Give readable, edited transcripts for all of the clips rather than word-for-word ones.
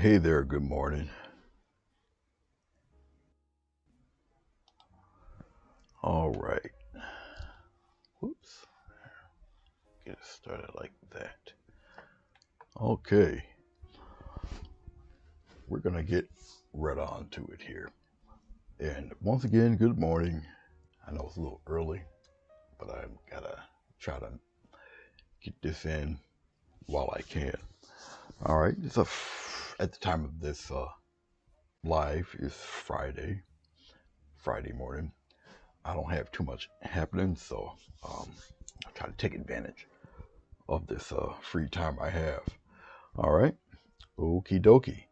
Hey there, good morning. All right. Whoops. Get it started like that. Okay. We're going to get right on to it here. And once again, good morning. I know it's a little early, but I've got to try to get this in while I can. All right. At the time of this live is Friday morning. I don't have too much happening, so I try to take advantage of this free time I have. All right, okie dokie.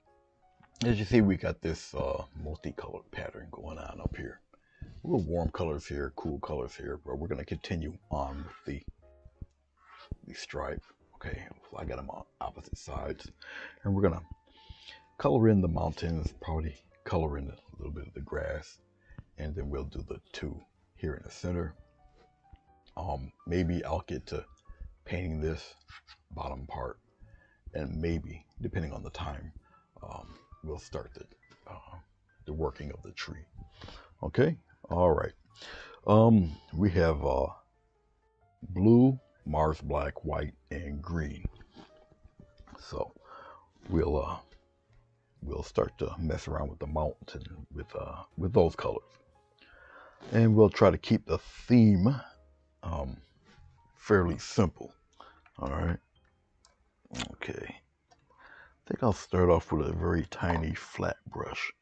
As you see, we got this multicolored pattern going on up here. A little warm colors here, cool colors here, but we're going to continue on with the stripe. Okay, so I got them on opposite sides, and we're going to color in the mountains, probably color in a little bit of the grass, and then we'll do the two here in the center. Maybe I'll get to painting this bottom part, and maybe, depending on the time, we'll start the working of the tree. Okay, all right. We have blue, Mars black, white, and green. So we'll start to mess around with the mountain with those colors, and we'll try to keep the theme fairly simple. All right. Okay. I think I'll start off with a very tiny flat brush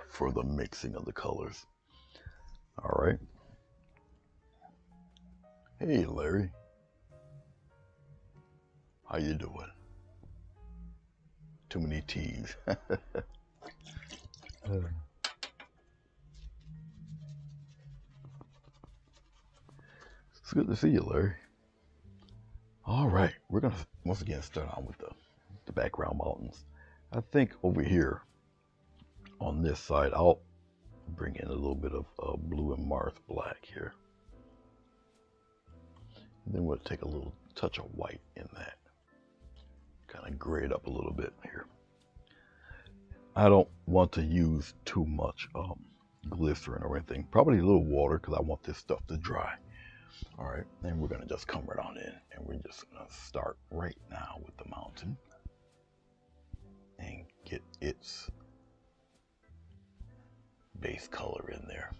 for the mixing of the colors. All right. Hey, Larry. How you doing? Too many T's. It's good to see you, Larry. All right, we're gonna once again start on with the background mountains. I think over here on this side, I'll bring in a little bit of blue and Mars black here. And then we'll take a little touch of white in that. Kind of gray it up a little bit here. I don't want to use too much glycerin or anything. Probably a little water because I want this stuff to dry. All right, and we're gonna just come right on in, and we're just gonna start right now with the mountain and get its base color in there,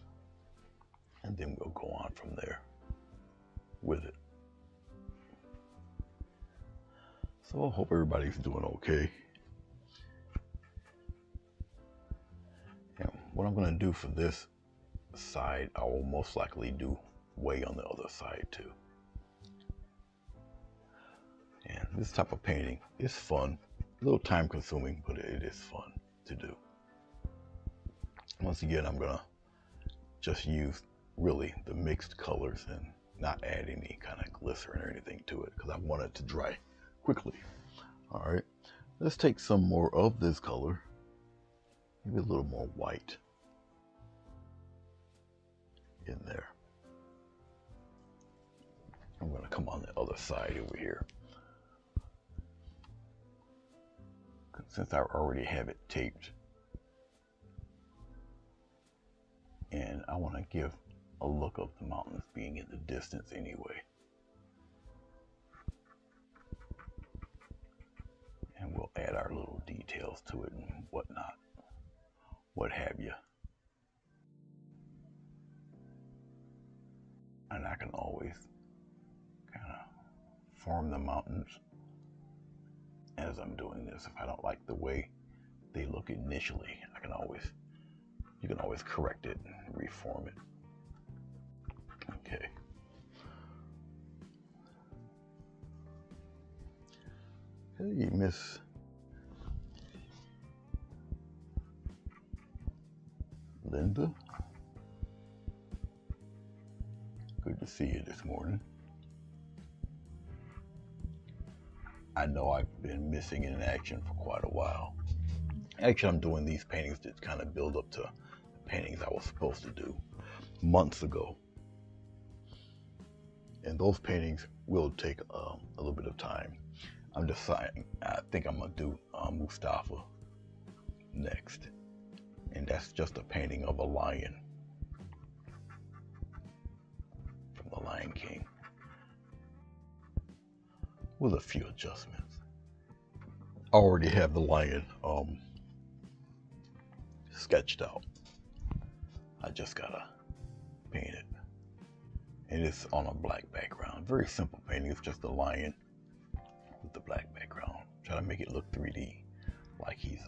and then we'll go on from there with it. So I hope everybody's doing okay. And what I'm gonna do for this side, I will most likely do way on the other side too. And this type of painting is fun, a little time consuming, but it is fun to do. Once again, I'm gonna just use really the mixed colors and not add any kind of glycerin or anything to it because I want it to dry quickly. All right, let's take some more of this color, maybe a little more white in there. I'm going to come on the other side over here. Since I already have it taped. And I want to give a look of the mountains being in the distance anyway. And we'll add our little details to it and whatnot. What have you. And I can always kind of form the mountains as I'm doing this. If I don't like the way they look initially, you can always correct it and reform it. Okay. Hey, Miss Linda. Good to see you this morning. I know I've been missing in action for quite a while. Actually, I'm doing these paintings to kind of build up to the paintings I was supposed to do months ago. And those paintings will take a little bit of time. I'm deciding, I think I'm gonna do Mustafa next. And that's just a painting of a lion from The Lion King with a few adjustments. I already have the lion sketched out. I just gotta paint it. And it's on a black background. Very simple painting. It's just a lion with the black background. Try to make it look 3D, like he's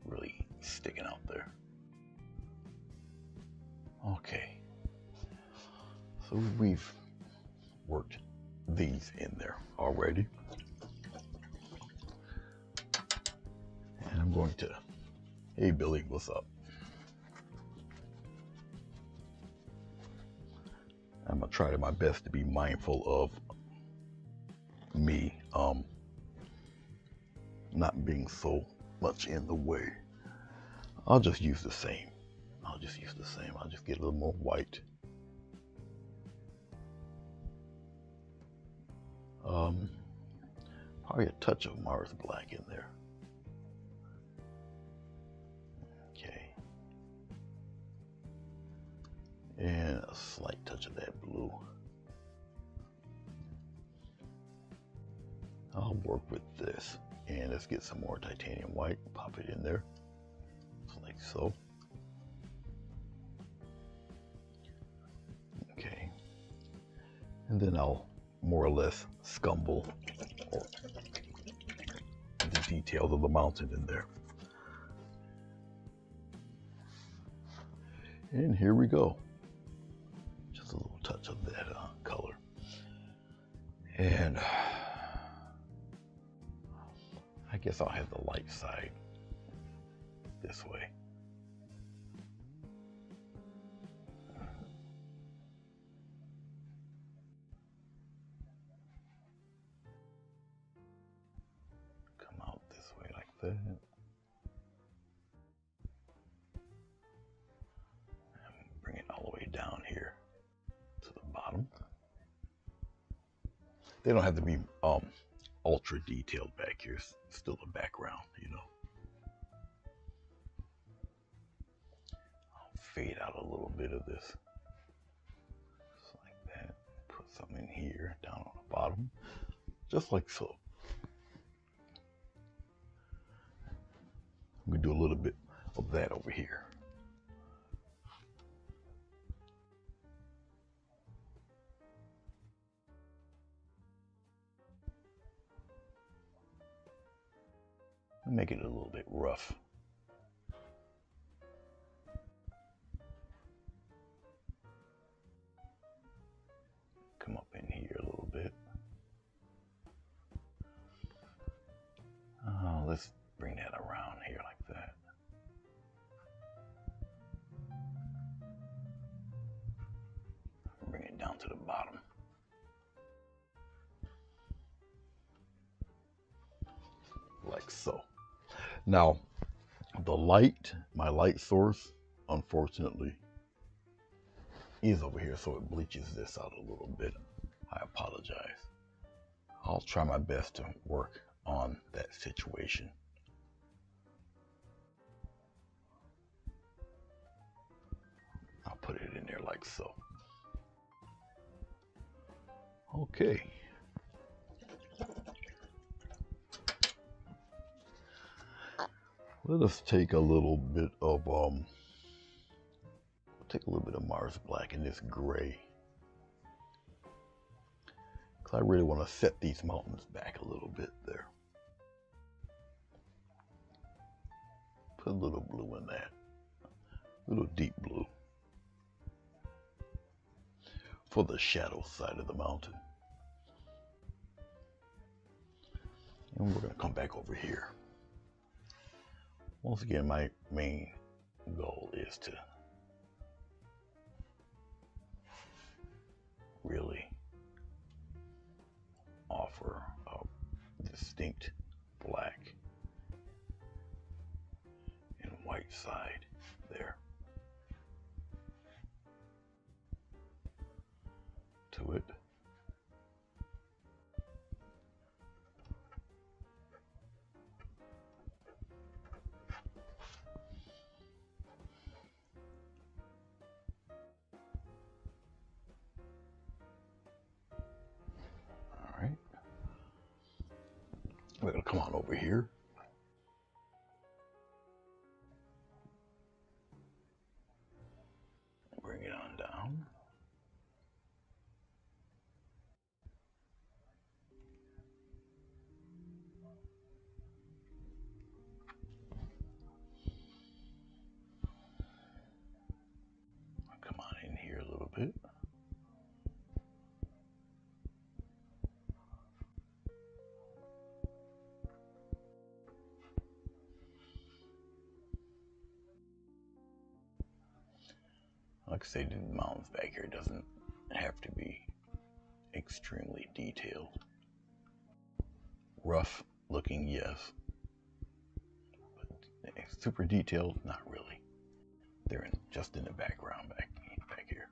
really sticking out there. Okay, so we've worked these in there already, and I'm going to, hey Billy, what's up? I'm gonna try my best to be mindful of me not being so much in the way. I'll just use the same. I'll just get a little more white. Probably a touch of Mars black in there. Okay. And a slight touch of that blue. I'll work with this. And let's get some more titanium white, pop it in there, just like so. Okay, and then I'll more or less scumble the details of the mountain in there. And here we go. Just a little touch of that color. And I guess I'll have the light side this way. Come out this way like that. And bring it all the way down here to the bottom. They don't have to be ultra detailed back here. It's still a background, you know. I'll fade out a little bit of this, just like that. Put something in here, down on the bottom, just like so. I'm gonna do a little bit of that over here. Make it a little bit rough. Come up in here a little bit. Let's bring that around here like that. Bring it down to the bottom. Like so. Now, the light, my light source, unfortunately, is over here, so it bleaches this out a little bit. I apologize. I'll try my best to work on that situation. I'll put it in there like so. Okay. Let us take a little bit of Mars black in this gray. Because I really want to set these mountains back a little bit there. Put a little blue in that. A little deep blue. For the shadow side of the mountain. And we're going to come back over here. Once again, my main goal is to really offer a distinct black and white side there to it. We're gonna come on over here. Bring it on down. Come on in here a little bit. Like I say, the mountains back here doesn't have to be extremely detailed. Rough looking, yes. But super detailed, not really. They're just in the background back here.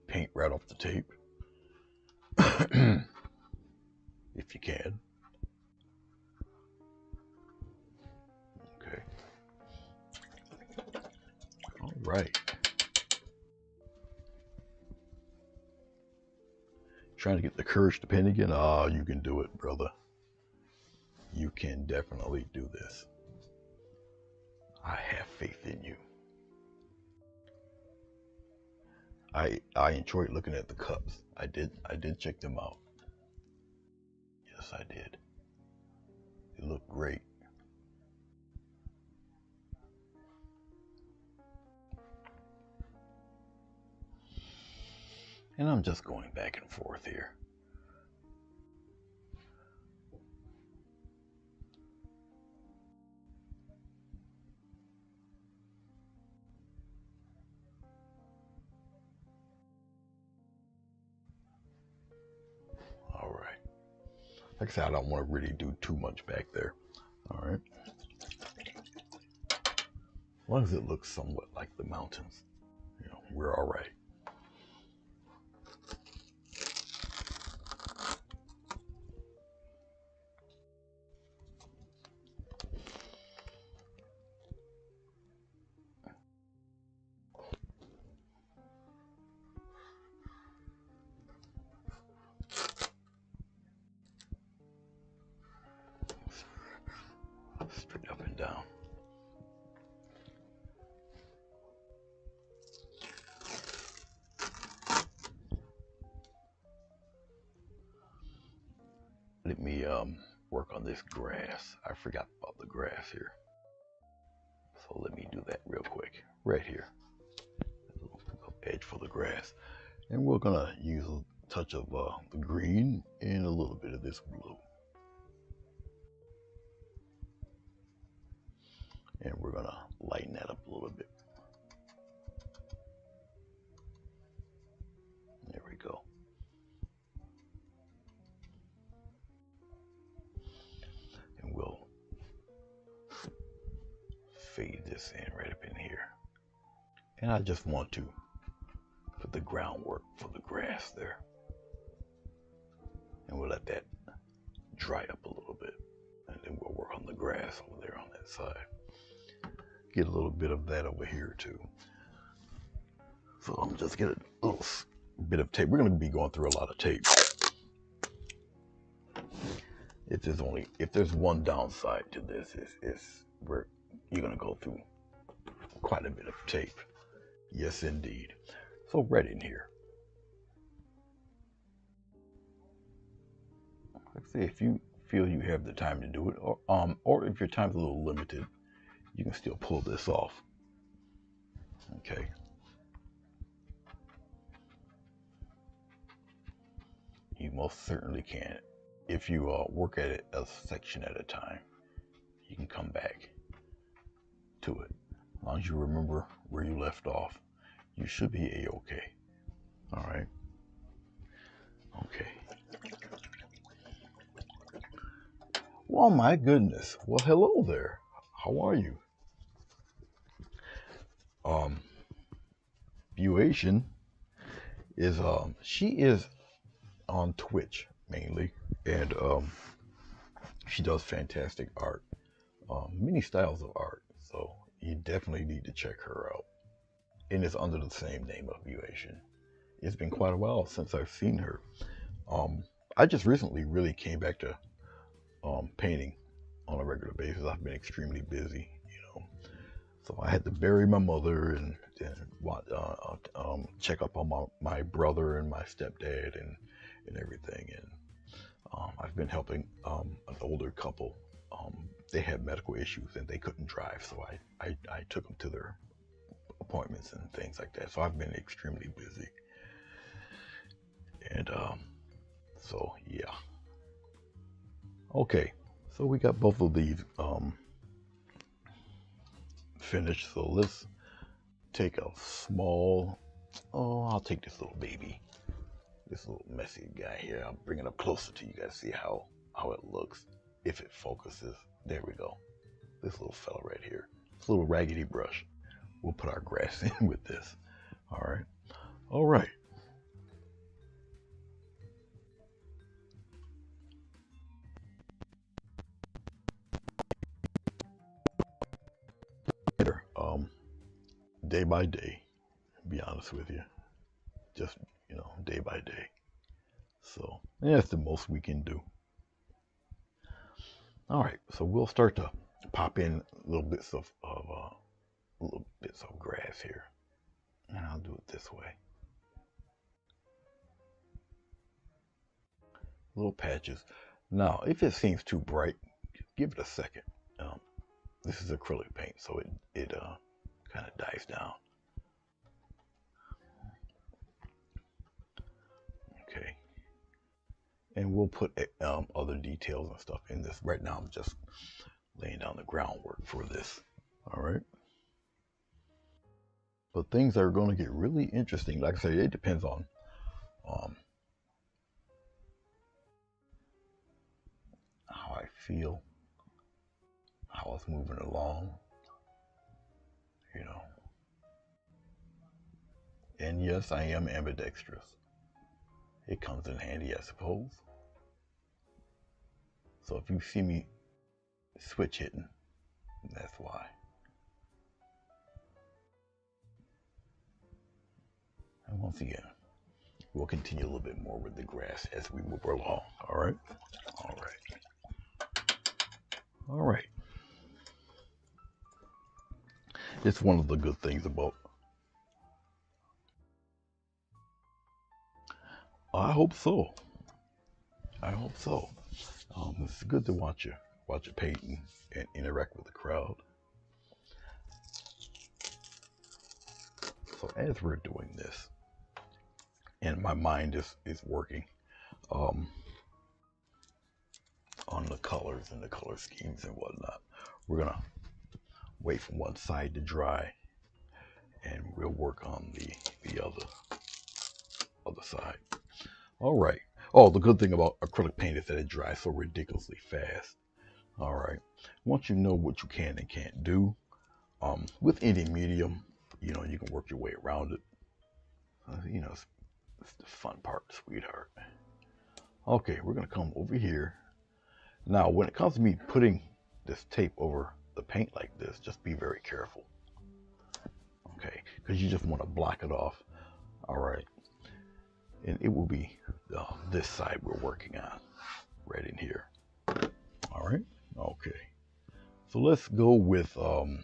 Paint right off the tape. If you can. Okay. All right. Trying to get the courage to paint again? Ah, you can do it, brother. You can definitely do this. I have faith in you. I enjoyed looking at the cups. I did check them out. Yes, I did. They look great. And I'm just going back and forth here. All right. Like I said, I don't want to really do too much back there. All right. As long as it looks somewhat like the mountains, you know, we're all right. Straight up and down. Let me work on this grass. I forgot about the grass here. So let me do that real quick. Right here. A little edge for the grass. And we're gonna use a touch of the green and a little bit of this blue. And we're gonna lighten that up a little bit. There we go. And we'll fade this in right up in here. And I just want to put the groundwork for the grass there. And we'll let that dry up a little bit. And then we'll work on the grass over there on that side. Get a little bit of that over here too. So I'm just get a little bit of tape. We're going to be going through a lot of tape. If there's one downside to this is where you're going to go through quite a bit of tape. Yes, indeed. So right in here. Let's say if you feel you have the time to do it, or if your time's a little limited, you can still pull this off. Okay. You most certainly can. If you work at it a section at a time, you can come back to it. As long as you remember where you left off, you should be a-okay. All right. Okay. Well, my goodness. Well, hello there. How are you? Buation is she is on Twitch mainly, and she does fantastic art, many styles of art. So you definitely need to check her out. And it's under the same name of Muation. It's been quite a while since I've seen her. I just recently really came back to painting on a regular basis. I've been extremely busy, so I had to bury my mother and check up on my brother and my stepdad and everything. And I've been helping an older couple. They had medical issues and they couldn't drive, so I took them to their appointments and things like that. So I've been extremely busy. And so yeah. Okay, so we got both of these finished. So let's take a small, I'll take this little baby, this little messy guy here. I'll bring it up closer to you guys, see how it looks, if it focuses. There we go. This little fella right here, this little raggedy brush. We'll put our grass in with this. All right. Day by day, to be honest with you, just day by day. So that's the most we can do. All right, so we'll start to pop in little bits of grass here, and I'll do it this way. Little patches. Now, if it seems too bright, give it a second. This is acrylic paint, so it kind of dies down. Okay, and we'll put other details and stuff in this. Right now, I'm just laying down the groundwork for this. All right. But things are going to get really interesting. Like I say, it depends on how I feel, how it's moving along, And yes, I am ambidextrous. It comes in handy, I suppose. So if you see me switch hitting, that's why. And once again, we'll continue a little bit more with the grass as we move along. All right? All right. All right. It's one of the good things about. I hope so. I hope so. It's good to watch you paint and interact with the crowd. So as we're doing this, and my mind is working on the colors and the color schemes and whatnot, we're gonna wait for one side to dry, and we'll work on the other side. All right. Oh, the good thing about acrylic paint is that it dries so ridiculously fast. All right. Once you know what you can and can't do, with any medium, you can work your way around it. It's the fun part, sweetheart. Okay, we're gonna come over here. Now, when it comes to me putting this tape over the paint like this, just be very careful. Okay, because you just want to block it off. All right. And it will be this side we're working on, right in here. All right. Okay. So let's go with a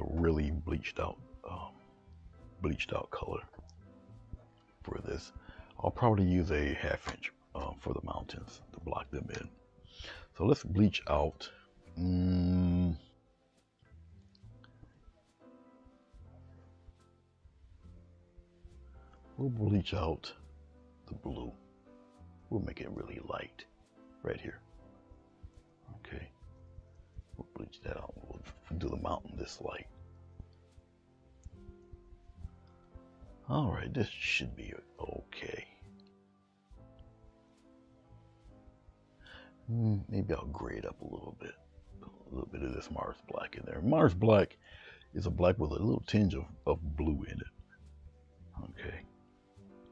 really bleached out color for this. I'll probably use a 1/2 inch for the mountains to block them in. So let's bleach out. We'll bleach out the blue. We'll make it really light right here. Okay. We'll bleach that out. We'll do the mountain this light. All right, this should be okay. Maybe I'll grade up a little bit. A little bit of this Mars black in there. Mars black is a black with a little tinge of blue in it. Okay.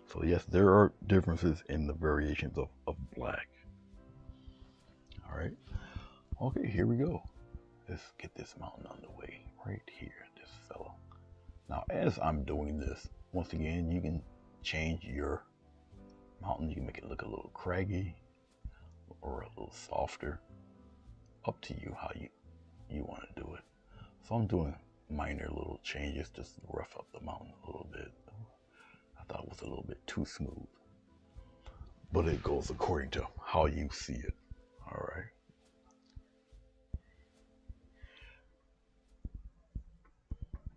So yes, there are differences in the variations of black. All right. Okay, here we go. let's get this mountain underway right here, this fella. Now, as I'm doing this, once again, you can change your mountain. You can make it look a little craggy or a little softer. Up to you how you want to do it. So I'm doing minor little changes just to rough up the mountain a little bit. I thought it was a little bit too smooth, but it goes according to how you see it. All right.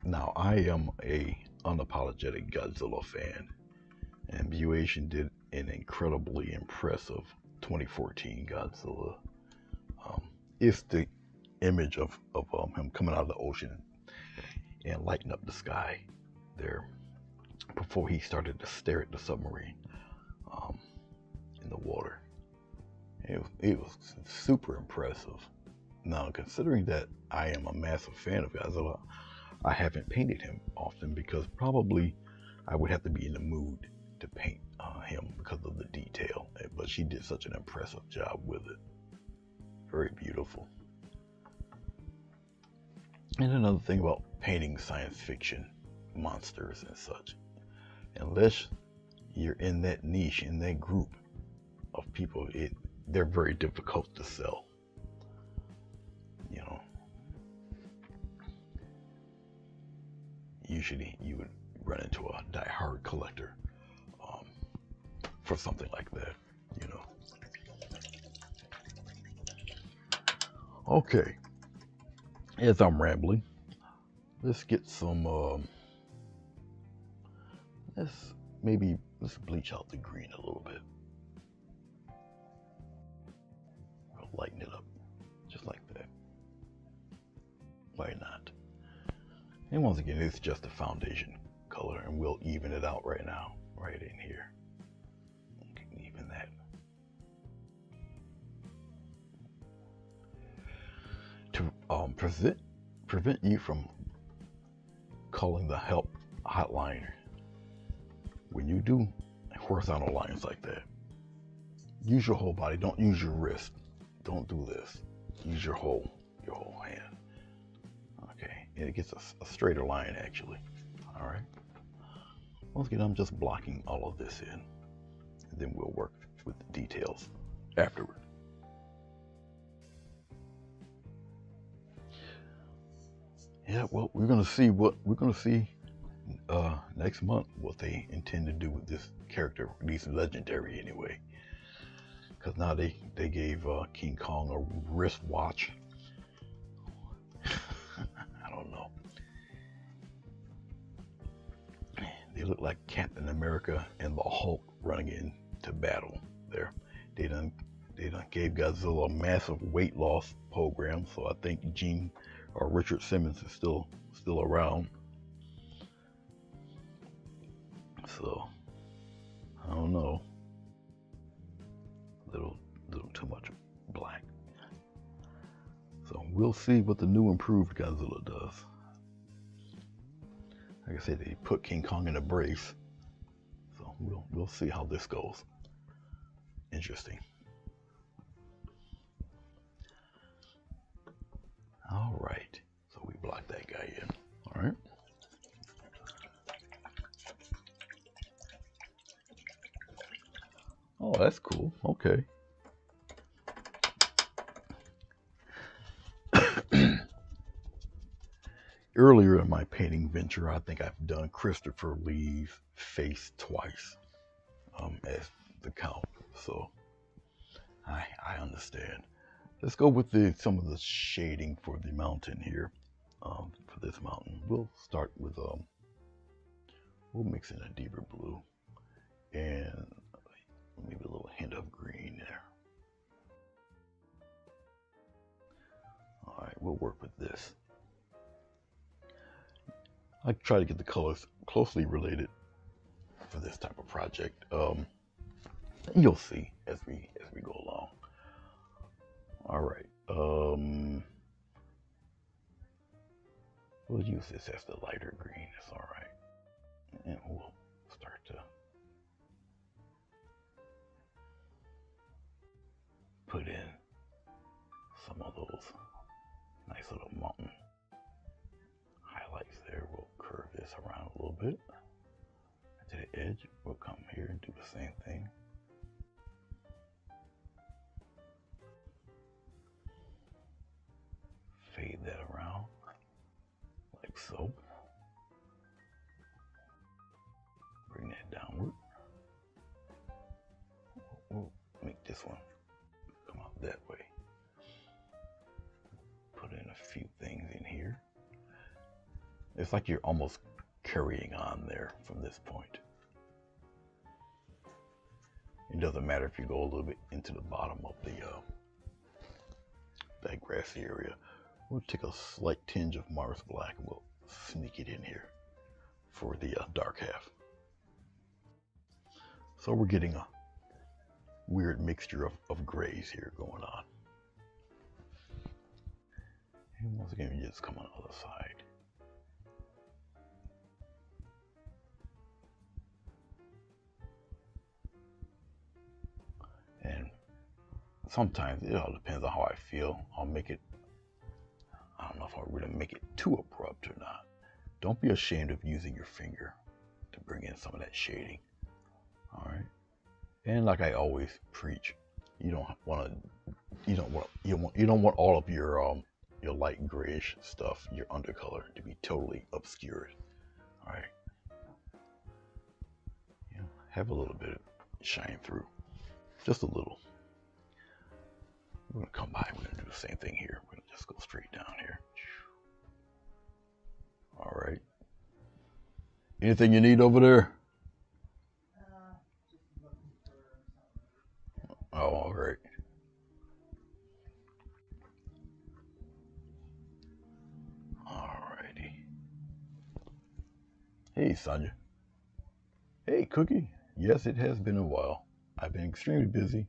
Now, I am a unapologetic Godzilla fan, and Buation did an incredibly impressive 2014 Godzilla. It's the image of him coming out of the ocean and lighting up the sky there before he started to stare at the submarine in the water. It was super impressive. Now, considering that I am a massive fan of Godzilla, I haven't painted him often because probably I would have to be in the mood to paint him because of the detail. But she did such an impressive job with it. Very beautiful. And another thing about painting science fiction monsters and such, unless you're in that niche, in that group of people, they're very difficult to sell. You know, usually you would run into a die-hard collector for something like that, you know. Okay, as I'm rambling, let's get some, let's bleach out the green a little bit. We'll lighten it up, just like that. Why not? And once again, it's just a foundation color, and we'll even it out right now, right in here. Even that. To prevent you from calling the help hotline when you do horizontal lines like that, use your whole body. Don't use your wrist. Don't do this. Use your whole hand. Okay, and it gets a straighter line actually. All right. Once again, I'm just blocking all of this in, and then we'll work with the details afterward. Yeah, well, we're gonna see next month what they intend to do with this character, at least legendary anyway. Because now they gave King Kong a wristwatch. I don't know. They look like Captain America and the Hulk running into battle there. They done gave Godzilla a massive weight loss program, so I think Richard Simmons is still around. So I don't know. Little too much black. So we'll see what the new improved Godzilla does. Like I said, they put King Kong in a brace. So we'll see how this goes. Interesting. All right. So we blocked that guy in. All right. Oh, that's cool. Okay. Earlier in my painting venture, I think I've done Christopher Lee's face twice as the count. So I understand. Let's go with some of the shading for the mountain here. For this mountain, we'll start with we'll mix in a deeper blue and maybe a little hint of green there. All right, we'll work with this. I try to get the colors closely related for this type of project. You'll see as we go along. All right. We'll use this as the lighter green. It's all right, and we'll start to put in some of those nice nice little mountain highlights there. We'll curve this around a little bit to the edge. We'll come here and do the same thing. Fade that around like so. Bring that downward. We'll make this one come out that way. Put in a few things in here. It's like you're almost carrying on there from this point. It doesn't matter if you go a little bit into the bottom of the that grassy area. We'll take a slight tinge of Mars Black and we'll sneak it in here for the dark half. So we're getting a weird mixture of grays here going on. And once again, you just come on the other side. And sometimes it all depends on how I feel. I'll make it, I don't know if I'll really make it too abrupt or not. Don't be ashamed of using your finger to bring in some of that shading. All right. And like I always preach, you don't want all of your light grayish stuff, your undercolor, to be totally obscured. All right. You know, have a little bit of shine through, just a little. We're gonna come by. We're gonna do the same thing here. We're gonna just go straight down here. All right. Anything you need over there? Oh, all right. Alrighty. Hey, Sonia. Hey, Cookie. Yes, it has been a while. I've been extremely busy.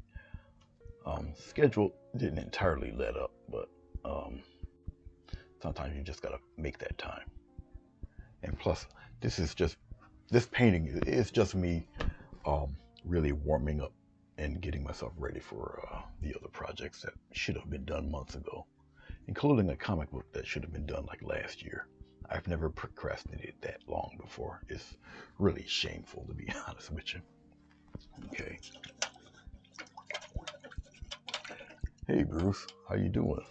Schedule didn't entirely let up, but sometimes you just gotta make that time. And plus, this painting is just me really warming up and getting myself ready for the other projects that should have been done months ago, including a comic book that should have been done like last year. I've never procrastinated that long before. It's really shameful, to be honest with you. Okay. Hey Bruce, how you doing?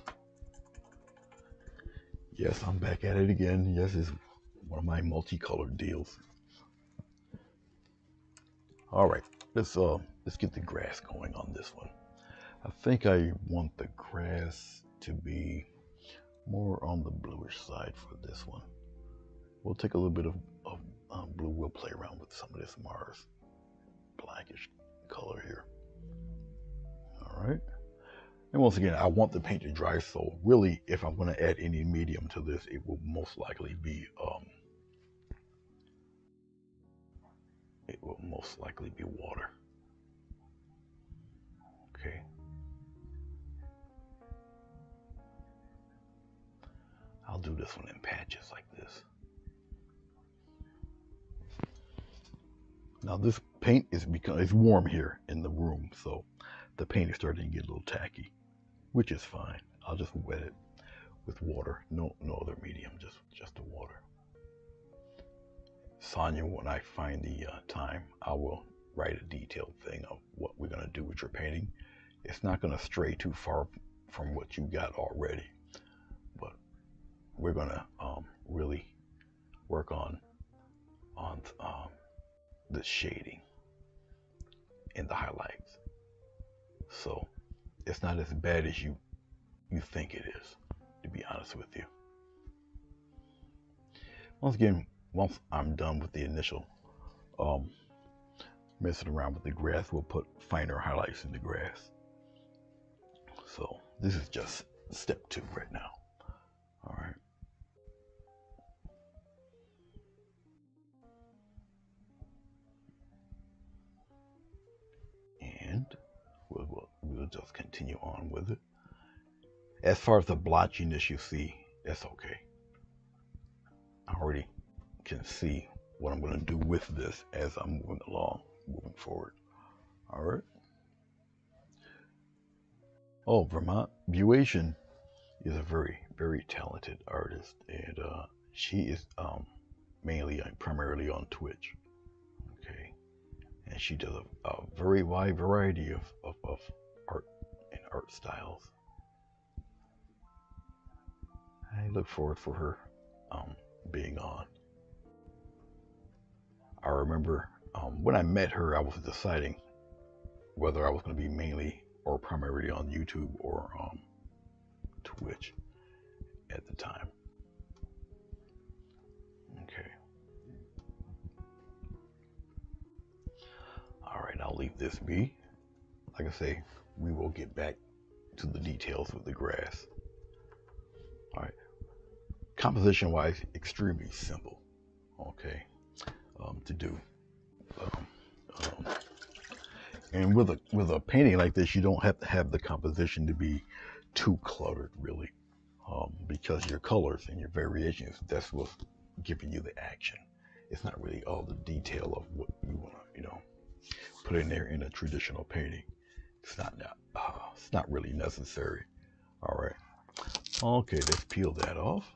Yes, I'm back at it again. Yes, it's one of my multicolored deals. All right, let's get the grass going on this one. I think I want the grass to be more on the bluish side for this one. We'll take a little bit of blue. We'll play around with some of this Mars blackish color here. All right. And once again, I want the paint to dry, so really, if I'm going to add any medium to this, it will most likely be water. Okay. I'll do this one in patches like this. Now this paint it's warm here in the room, so the paint is starting to get a little tacky, which is fine. I'll just wet it with water. No other medium, just the water. Sonia, when I find the time, I will write a detailed thing of what we're going to do with your painting. It's not going to stray too far from what you got already, but we're going to really work on the shading and the highlights. So it's not as bad as you think it is, to be honest with you. Once I'm done with the initial messing around with the grass, we'll put finer highlights in the grass. So this is just step 2 right now. All right. And we'll just continue on with it. As far as the blotchiness you see, that's okay. I already can see what I'm going to do with this as I'm moving forward. All right. Oh, Vermont Buation. is a very, very talented artist, and she is mainly, primarily on Twitch. Okay, and she does a very wide variety of art and art styles. I look forward for her being on. I remember when I met her, I was deciding whether I was going to be mainly or primarily on YouTube or Twitch at the time. Okay. All right, I'll leave this be. Like I say, we will get back to the details with the grass. All right. Composition wise, extremely simple. Okay. To do. And with a painting like this, you don't have to have the composition to be too cluttered, really, because your colors and your variations, that's what's giving you the action. It's not really all the detail of what you want to, put in there in a traditional painting. It's not really necessary. All right. Okay, let's peel that off.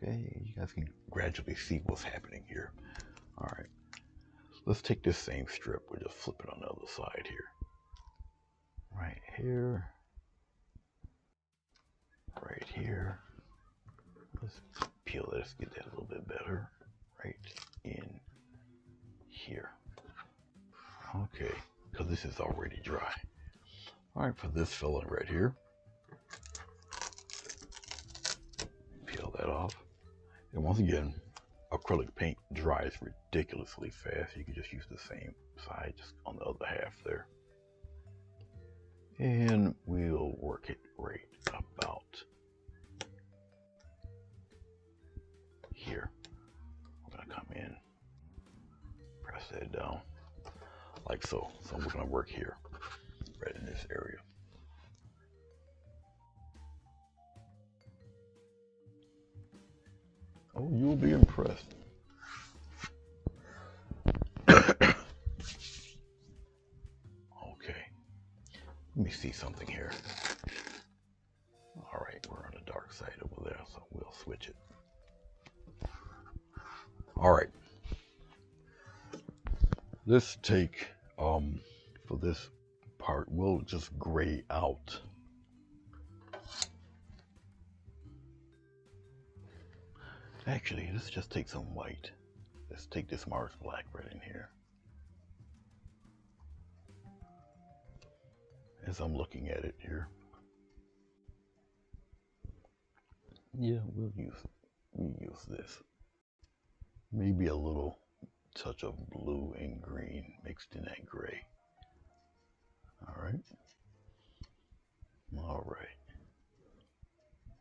Okay, you guys can gradually see what's happening here. All right. Let's take this same strip. We'll just flip it on the other side here. Right here. Right here. Let's peel it. Let's get that a little bit better. Right in here. Okay, because this is already dry. All right, for this fella right here. Peel that off. And once again, acrylic paint dries ridiculously fast. You can just use the same side just on the other half there. And we'll work it right about here. We're gonna come in, press that down like so. So we're gonna work here, right in this area. Oh, you'll be impressed. Okay, let me see something here. All right, we're on the dark side over there, so we'll switch it. All right, let's take, for this part, we'll just gray out. Actually, let's just take some white. Let's take this Mars black right in here. As I'm looking at it here. Yeah, we'll use this. Maybe a little touch of blue and green mixed in that gray. All right. All right.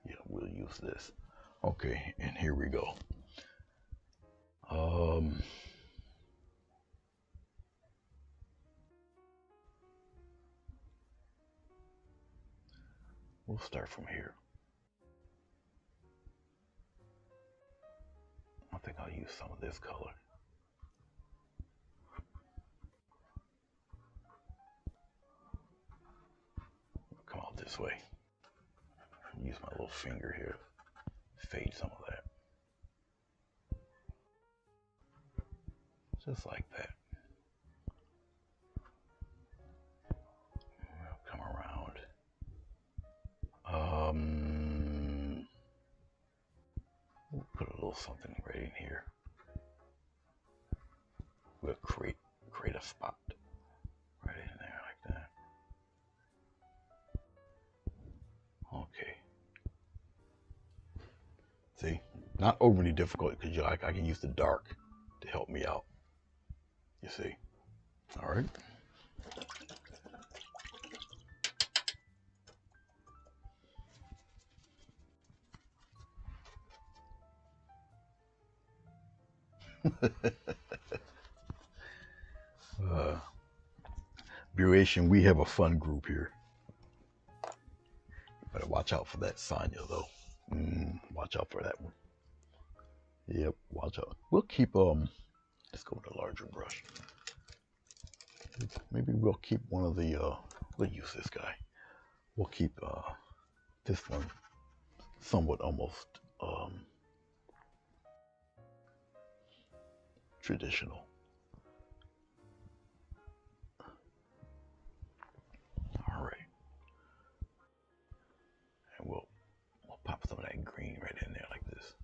Yeah, we'll use this. Okay, and here we go. We'll start from here. I think I'll use some of this color. Come out this way. Use my little finger here. Fade some of that. Just like that. Come around. We'll put a little something right in here. We'll create a spot right in there like that. Okay. See, not overly difficult because I can use the dark to help me out. You see. All right. Buration, we have a fun group here. Better watch out for that Sonya though. Watch out for that one. Yep, watch out. We'll keep let's go with a larger brush. Maybe we'll keep one of the we'll use this guy. We'll keep this one somewhat almost traditional. All right, and we'll pop some of that green right in there like this.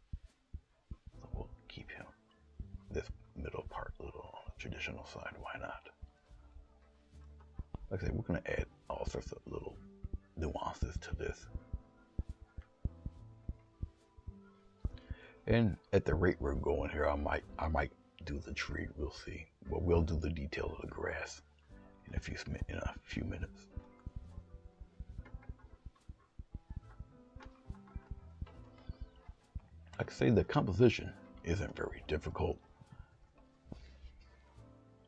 So we'll keep him this middle part a little on the traditional side. Why not? Like I said, we're gonna add all sorts of little nuances to this. And at the rate we're going here, I might do the tree. We'll see. Well, we'll do the detail of the grass in a few minutes. Like I say, the composition isn't very difficult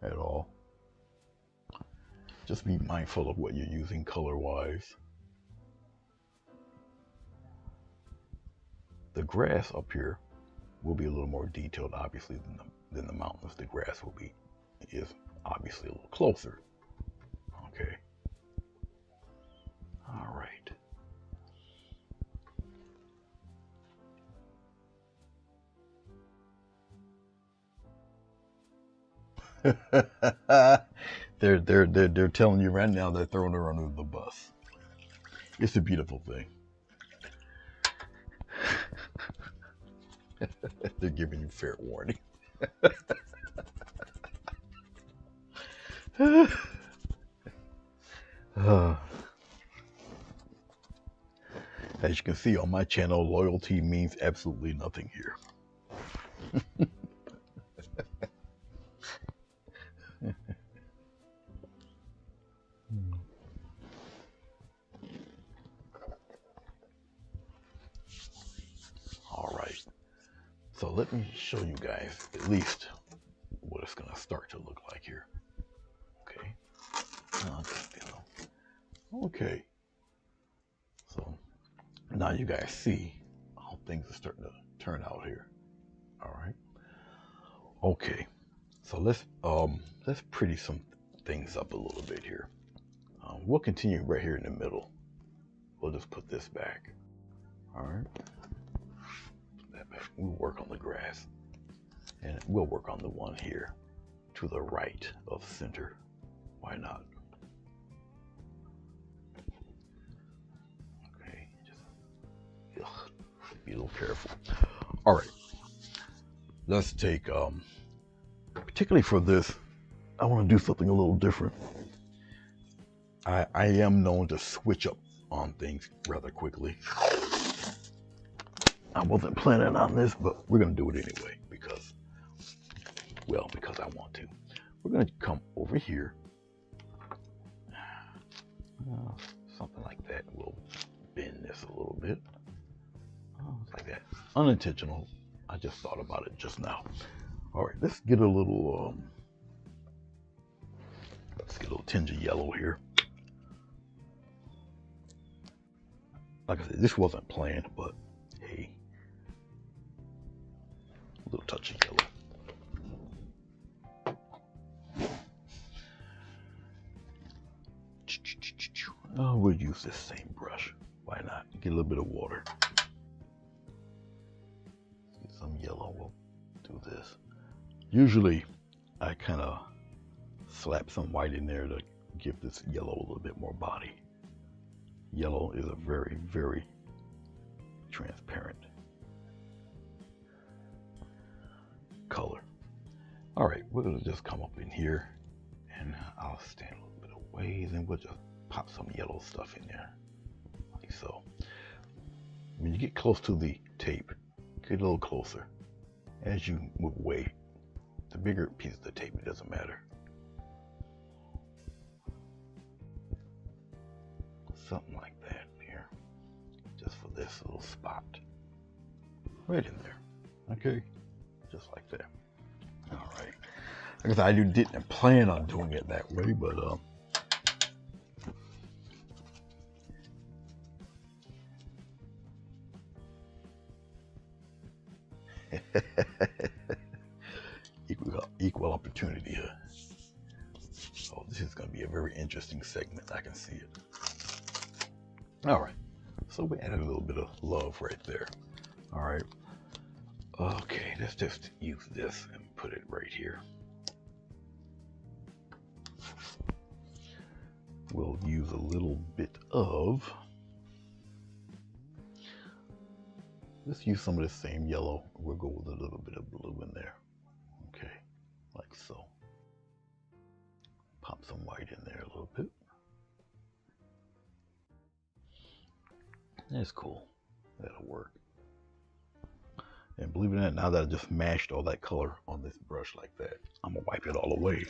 at all. Just be mindful of what you're using color-wise. The grass up here will be a little more detailed, obviously, than the mountains. The grass is obviously a little closer. Okay. All right. They're telling you right now they're throwing her under the bus. It's a beautiful thing. They're giving you fair warning. As you can see on my channel, loyalty means absolutely nothing here. All right. So let me show you guys at least what it's going to start to look like here. Okay. Okay. So now you guys see how things are starting to turn out here. All right. Okay. So let's pretty some things up a little bit here. We'll continue right here in the middle. We'll just put this back. All right. Put that back. We'll work on the grass, and we'll work on the one here to the right of center. Why not? Okay. Just be a little careful. All right. Let's take particularly for this, I want to do something a little different. I am known to switch up on things rather quickly. I wasn't planning on this, but we're going to do it anyway because I want to. We're going to come over here. Something like that. We'll bend this a little bit. Like that. Unintentional. I just thought about it just now. All right, let's get a little tinge of yellow here. Like I said, this wasn't planned, but hey, a little touch of yellow. Oh, we'll use this same brush. Why not? Get a little bit of water. Get some yellow. We'll do this. Usually, I kind of slap some white in there to give this yellow a little bit more body. Yellow is a very, very transparent color. All right, we're gonna just come up in here, and I'll stand a little bit away, and we'll just pop some yellow stuff in there, like so. When you get close to the tape, get a little closer. As you move away, the bigger piece of the tape, it doesn't matter. Something like that here, just for this little spot, right in there. Okay, just like that. All right. Like I said, I didn't plan on doing it that way, but equal opportunity here. So this is going to be a very interesting segment. I can see it. All right. So we added a little bit of love right there. All right. Okay, let's just use this and put it right here. We'll use a little bit of, let's use some of the same yellow. We'll go with a little bit of blue in there. Okay, like so. Pop some white in there a little bit. That's cool. That'll work. And believe it or not, now that I just mashed all that color on this brush like that, I'm gonna wipe it all away.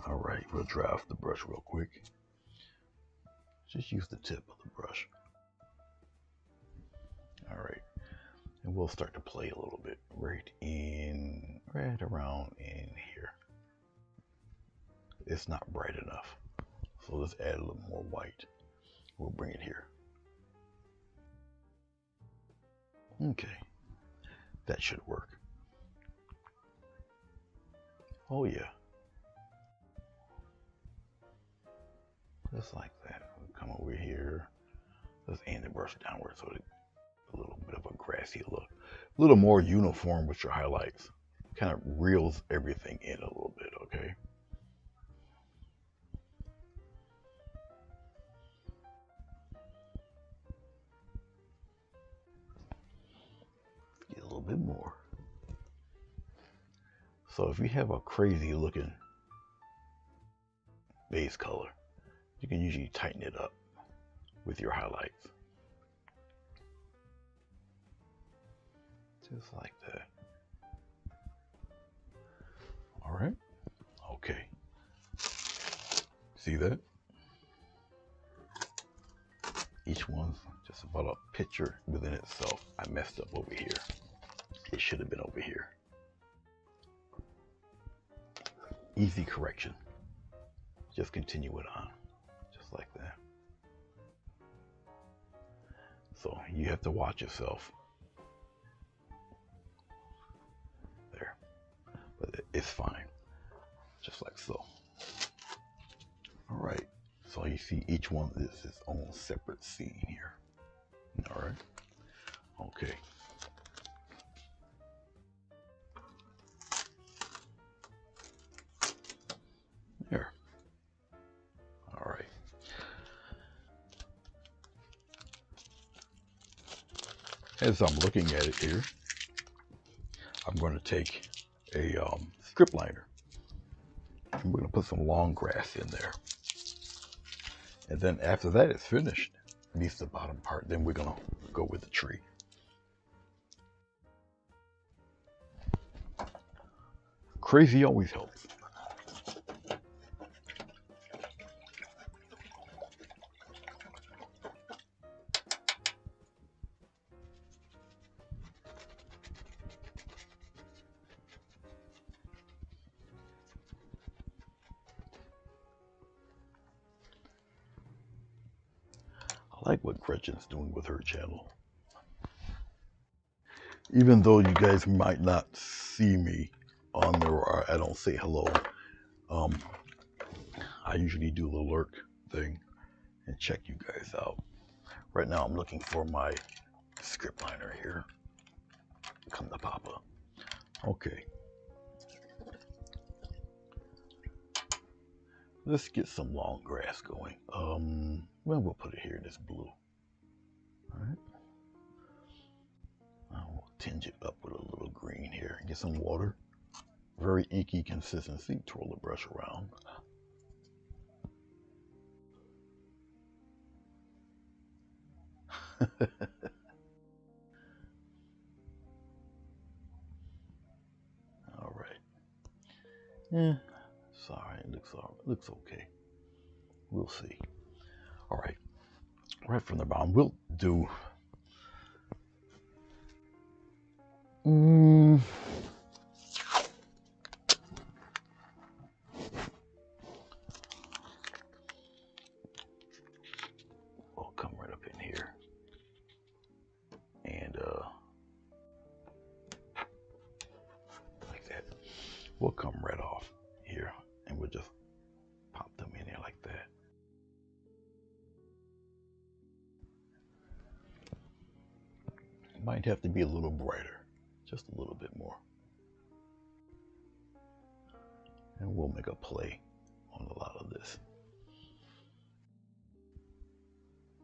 All right, we'll dry off the brush real quick. Just use the tip of the brush. All right, and we'll start to play a little bit right around in here. It's not bright enough, so let's add a little more white. We'll bring it here. Okay, that should work. Oh yeah. Just like that. We'll come over here. Let's aim the brush downward so it's a little bit of a grassy look. A little more uniform with your highlights. Kind of reels everything in a little bit, okay? Get a little bit more. So if you have a crazy looking base color, you can usually tighten it up with your highlights. Just like that. All right. Okay. See that? Each one's just about a picture within itself. I messed up over here. It should have been over here. Easy correction. Just continue it on. Just like that. So you have to watch yourself. There. But it's fine. Just like so. All right. So you see each one is its own separate scene here. All right. Okay. There. All right. As I'm looking at it here, I'm going to take a strip liner. And we're going to put some long grass in there. And then after that is finished, at least the bottom part, then we're going to go with the tree. Crazy always helps. I like what Gretchen's doing with her channel. Even though you guys might not see me on there or I don't say hello, I usually do the lurk thing and check you guys out. Right now I'm looking for my script liner here. Come to Papa. Okay. Let's get some long grass going. Well, we'll put it here in this blue. All right. I'll tinge it up with a little green here. Get some water. Very inky consistency. Twirl the brush around. All right. Yeah. Sorry, it looks okay. We'll see. All right. Right from the bottom, we'll do. We'll come right up in here, and like that. We'll come right off here, and we'll just pop them in there like that. It might have to be a little brighter, just a little bit more. And we'll make a play on a lot of this.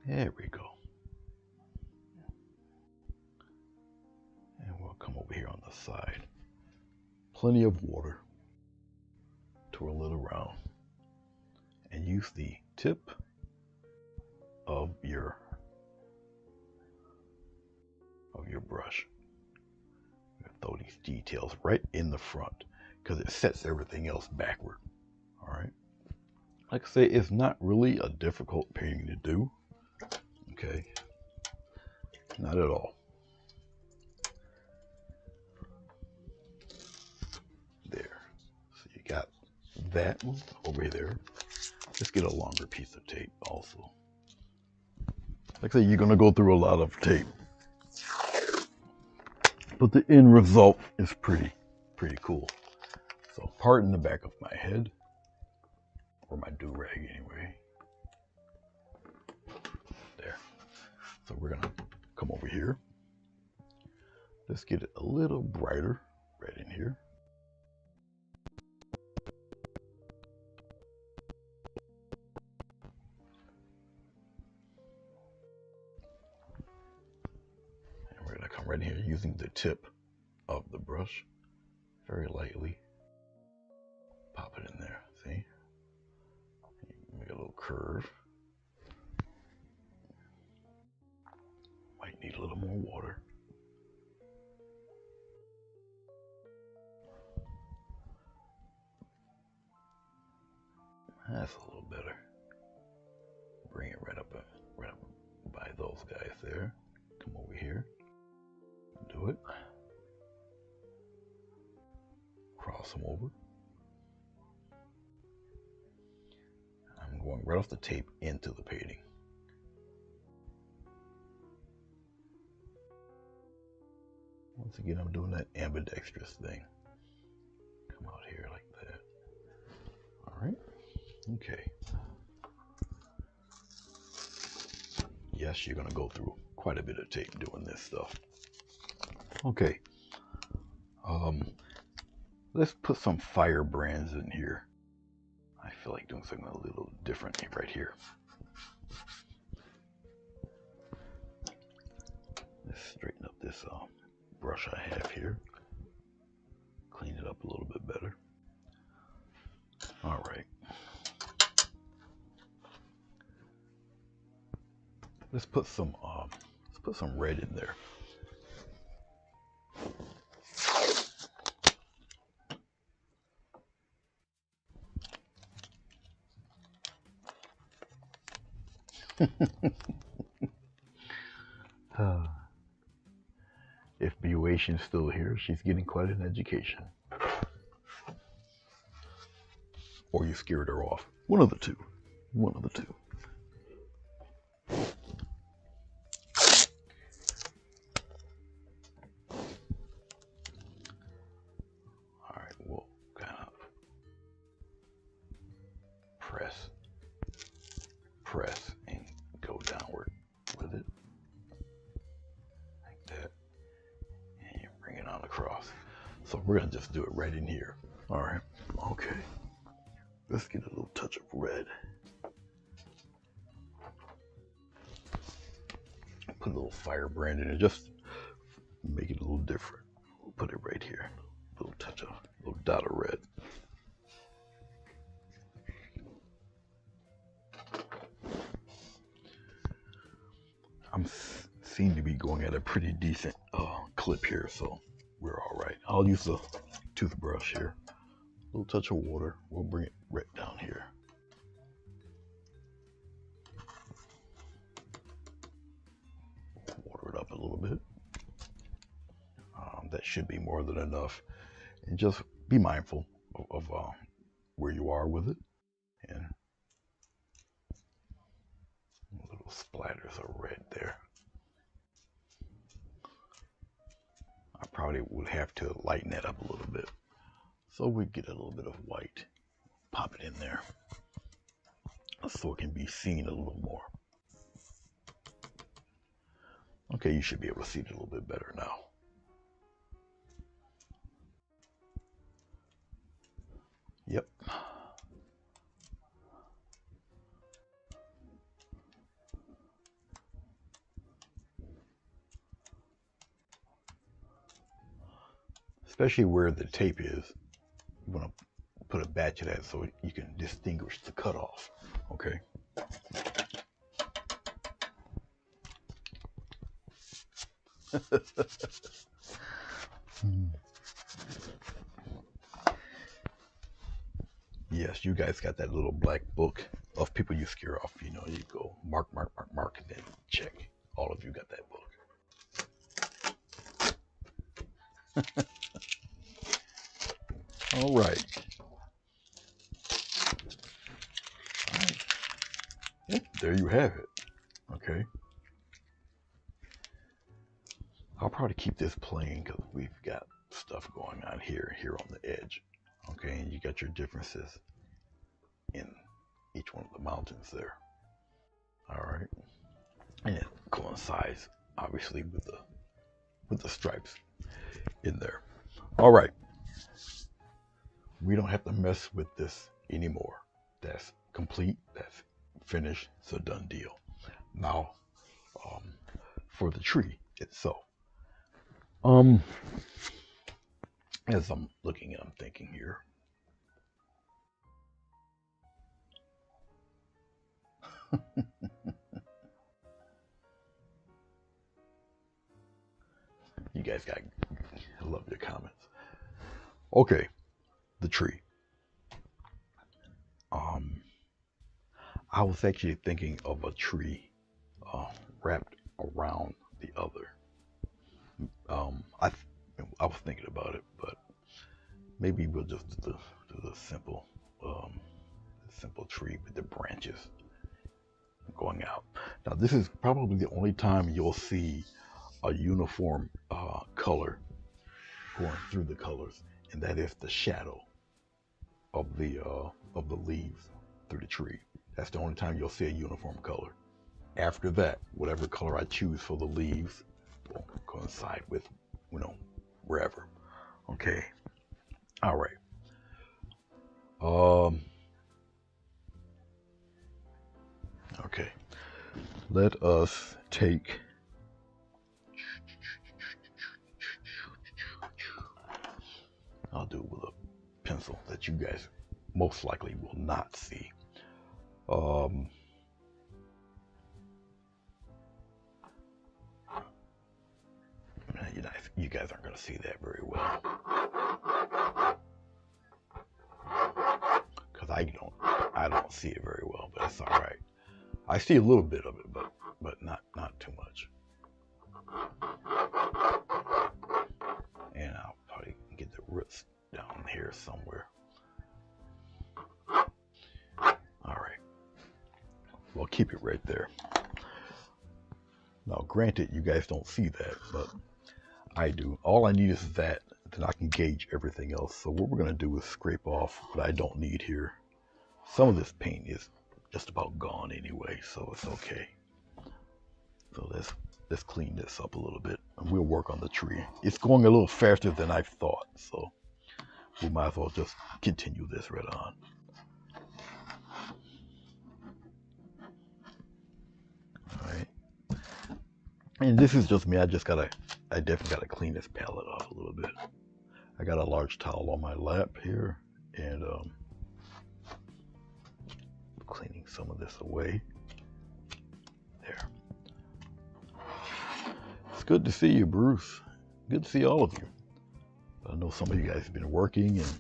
There we go. And we'll come over here on the side. Plenty of water. Twirl it around. And use the tip of your brush. Throw these details right in the front because it sets everything else backward. All right. Like I say, it's not really a difficult painting to do. Okay. Not at all. There. So you got that over there. Just get a longer piece of tape also. Like I say, you're going to go through a lot of tape. But the end result is pretty cool. So pardon the back of my head, or my do-rag anyway. There. So we're gonna come over here. Let's get it a little brighter right in here. And we're gonna come right in here using the tip of the brush, very lightly. Pop it in there, see? Make a little curve. Might need a little more water. That's a little better. Bring it right up by those guys there. Come over here. Do it. Cross them over. I'm going right off the tape into the painting. Once again, I'm doing that ambidextrous thing. Come out here like that. All right. Okay. Yes, you're going to go through quite a bit of tape doing this stuff. Okay. Let's put some firebrands in here. I feel like doing something a little different right here. Let's straighten up this brush I have here. Clean it up a little bit better. All right. Let's put some red in there. If Buation's still here, she's getting quite an education. Or you scared her off. One of the two. One of the two. All right, we'll kind of press, and go downward with it. Like that. And you bring it on across. So we're going to just do it right in here. All right. Okay. Let's get a little touch of red. Put a little firebrand in it, just make it a little different. We'll put it right here. A little touch of, a little dot of red. I'm seem to be going at a pretty decent clip here, so we're all right. I'll use the toothbrush here. A little touch of water. We'll bring it right down here. Water it up a little bit. That should be more than enough. And just be mindful of where you are with it. And little splatters of red there. I probably would have to lighten that up a little bit. So we get a little bit of white. Pop it in there. So it can be seen a little more. Okay, you should be able to see it a little bit better now. Yep. Especially where the tape is, you want to put a batch of that so you can distinguish the cutoff. Okay. Yes, you guys got that little black book of people you scare off. You know, you go mark, mark, mark, mark, and then check. All of you got that book. All right. All right. Yep, there you have it. Okay. I'll probably keep this playing because we've got stuff going on here on the edge. Okay, and you got your differences in each one of the mountains there. All right, and it coincides obviously with the stripes in there. All right, we don't have to mess with this anymore. That's complete. That's finished. It's a done deal. Now, for the tree itself. As I'm looking and I'm thinking here. You guys got, I love your comments. Okay, the tree. I was actually thinking of a tree wrapped around the other. I was thinking about it, but maybe we'll just do the simple tree with the branches going out. Now this is probably the only time you'll see a uniform color going through the colors, and that is the shadow of the leaves through the tree. That's the only time you'll see a uniform color. After that, whatever color I choose for the leaves will coincide with, you know, wherever. Okay. All right. Okay. Let us take I'll do it with a pencil that you guys most likely will not see. You guys aren't going to see that very well because I don't see it very well, but it's all right. I see a little bit of it, but not too much. And I'll probably get the roots down here somewhere. All right. Well, keep it right there. Now, granted, you guys don't see that, but I do. All I need is that, then I can gauge everything else. So what we're going to do is scrape off what I don't need here. Some of this paint is just about gone anyway, so it's okay. So let's clean this up a little bit, and we'll work on the tree. It's going a little faster than I thought, so we might as well just continue this right on. All right. And this is just me. I definitely gotta clean this palette off a little bit. I got a large towel on my lap here, and cleaning some of this away. There. It's good to see you, Bruce. Good to see all of you. I know some of you guys have been working, and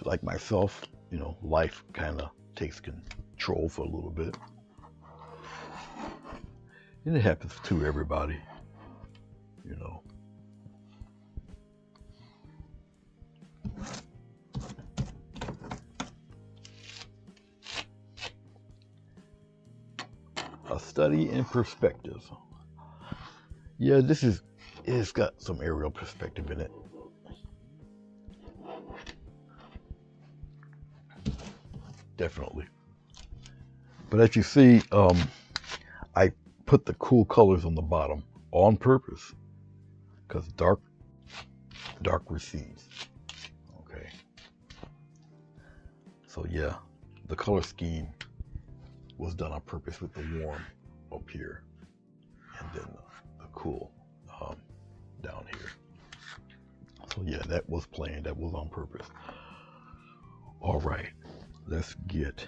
like myself, you know, life kind of takes control for a little bit. And it happens to everybody, you know. A study in perspective. Yeah, it's got some aerial perspective in it. Definitely. But as you see, I put the cool colors on the bottom on purpose, because dark recedes. Okay. So yeah, the color scheme was done on purpose with the warm up here, and then the cool down here. So yeah, that was planned. That was on purpose. All right, let's get.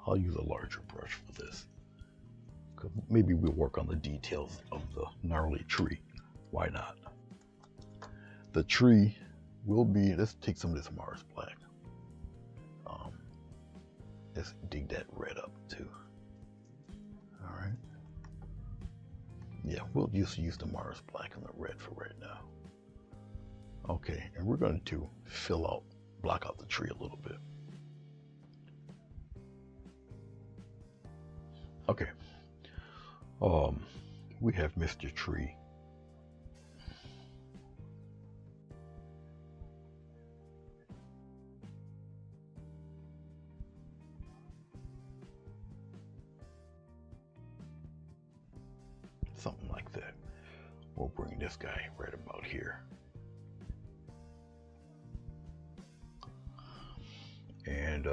I'll use a larger brush for this. Maybe we'll work on the details of the gnarly tree. Why not? The tree will be, let's take some of this Mars black. Let's dig that red up too. All right. Yeah, we'll just use the Mars black and the red for right now. Okay, and we're going to block out the tree a little bit. Okay. We have Mr. Tree. Something like that. We'll bring this guy right about here. And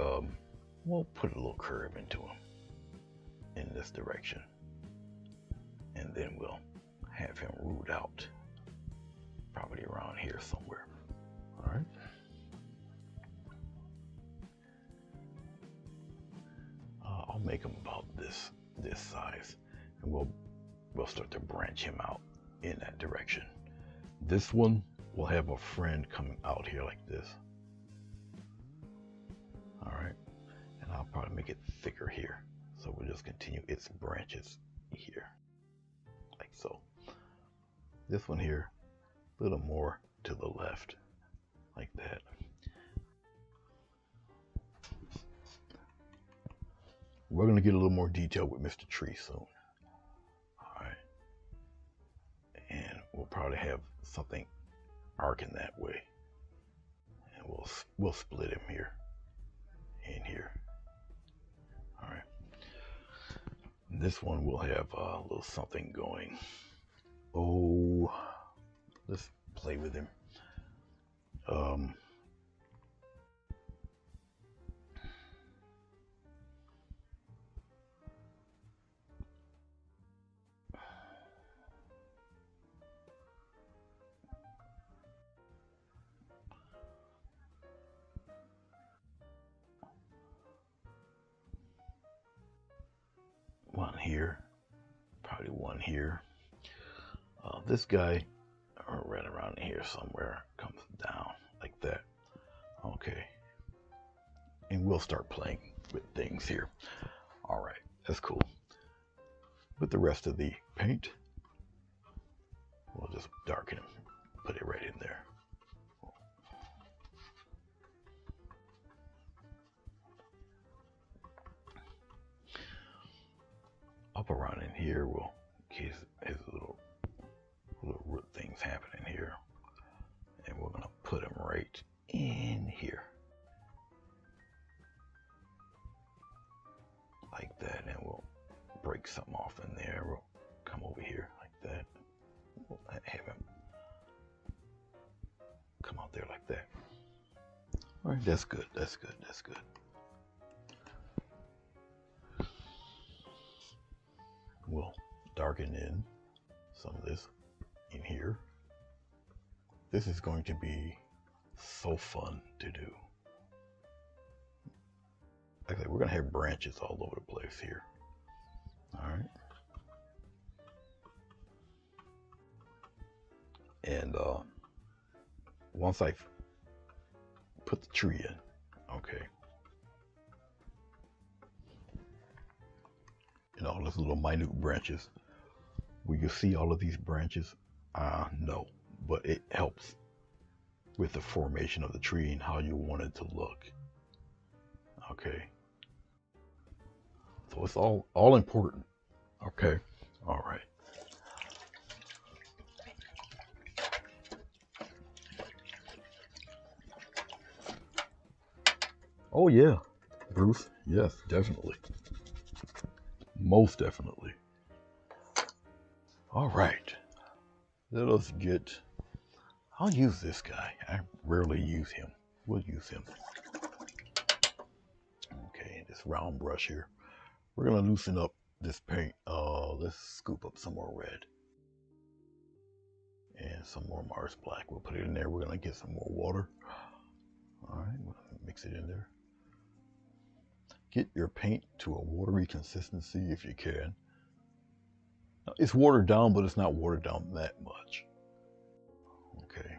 we'll put a little curve into him in this direction. And then we'll have him root out probably around here somewhere. All right. I'll make him about this size, and we'll start to branch him out in that direction. This one will have a friend coming out here like this. All right, and I'll probably make it thicker here. So we'll just continue its branches here, like so. This one here, a little more to the left, like that. We're going to get a little more detail with Mr. Tree soon. All right. And we'll probably have something arcing that way. And we'll split him here and here. All right. This one will have a little something going. Oh, let's play with him. One here, probably one here. This guy, right around here somewhere, comes down like that. Okay, and we'll start playing with things here. All right, that's cool. With the rest of the paint, we'll just darken it, put it right in there. Up around in here, we'll his little root things happening here, and we're gonna put them right in here, like that, and we'll break something off in there. We'll come over here like that. We'll have him come out there like that. All right, that's good. That's good. That's good. We'll darken in some of this in here. This is going to be so fun to do. Like I said, we're going to have branches all over the place here. All right. And once I put the tree in, okay, and all those little minute branches, will you see all of these branches? No, but it helps with the formation of the tree and how you want it to look. Okay, so it's all important. Okay, all right. Oh yeah, Bruce. Yes, definitely. Most definitely. All right, let us get, I'll use this guy. I rarely use him. We'll use him. Okay, this round brush here. We're gonna loosen up this paint. Let's scoop up some more red and some more Mars black. We'll put it in there. We're gonna get some more water. All right, we'll mix it in there. Get your paint to a watery consistency if you can. Now, it's watered down, but it's not watered down that much. Okay.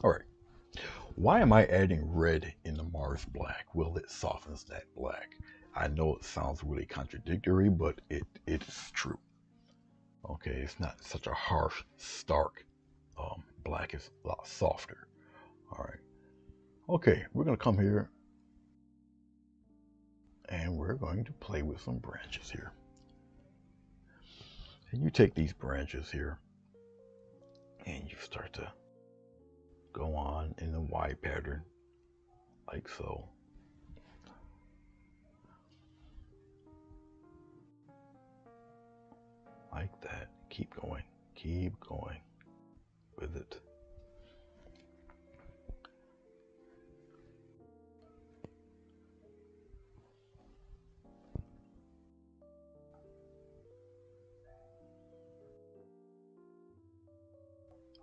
All right. Why am I adding red in the Mars black? Well, it softens that black. I know it sounds really contradictory, but it is true. Okay, it's not such a harsh, stark black. It's a lot softer. All right. Okay, we're going to come here and we're going to play with some branches here. And you take these branches here and you start to go on in the Y pattern like so. Like that. Keep going. Keep going with it.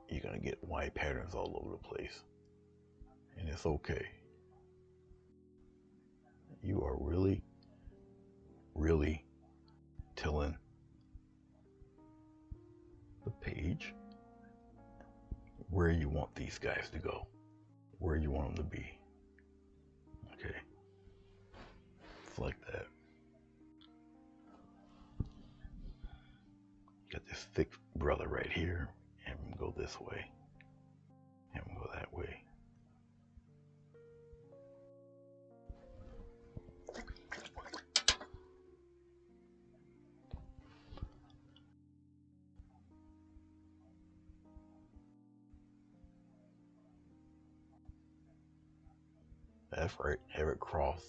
You're going to get Y patterns all over the place. And it's okay. You are really, really telling the page where you want these guys to go, where you want them to be. Okay. It's like that. Got this thick brother right here, and we'll go this way, and we'll go that way. That's right, have it cross.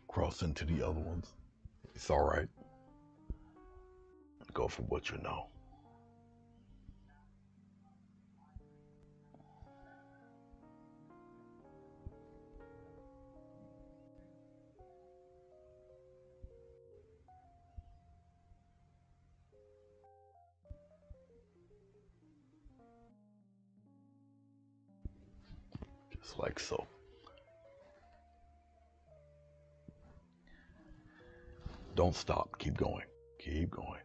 Cross into the other ones. It's all right. Go for what you know. Just like so. Don't stop. Keep going. Keep going.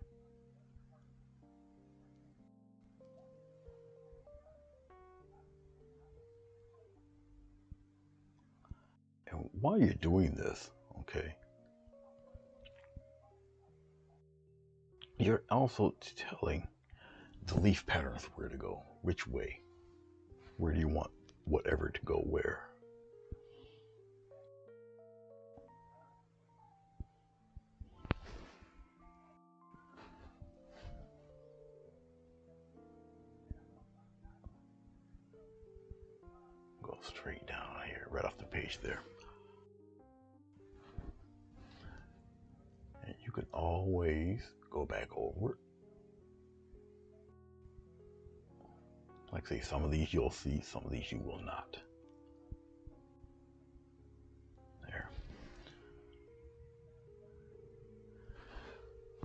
And while you're doing this, okay, you're also telling the leaf patterns where to go, which way. Where do you want whatever to go where? Go straight down here, right off the page there. And you can always go back over it. Like say, some of these you'll see, some of these you will not. There.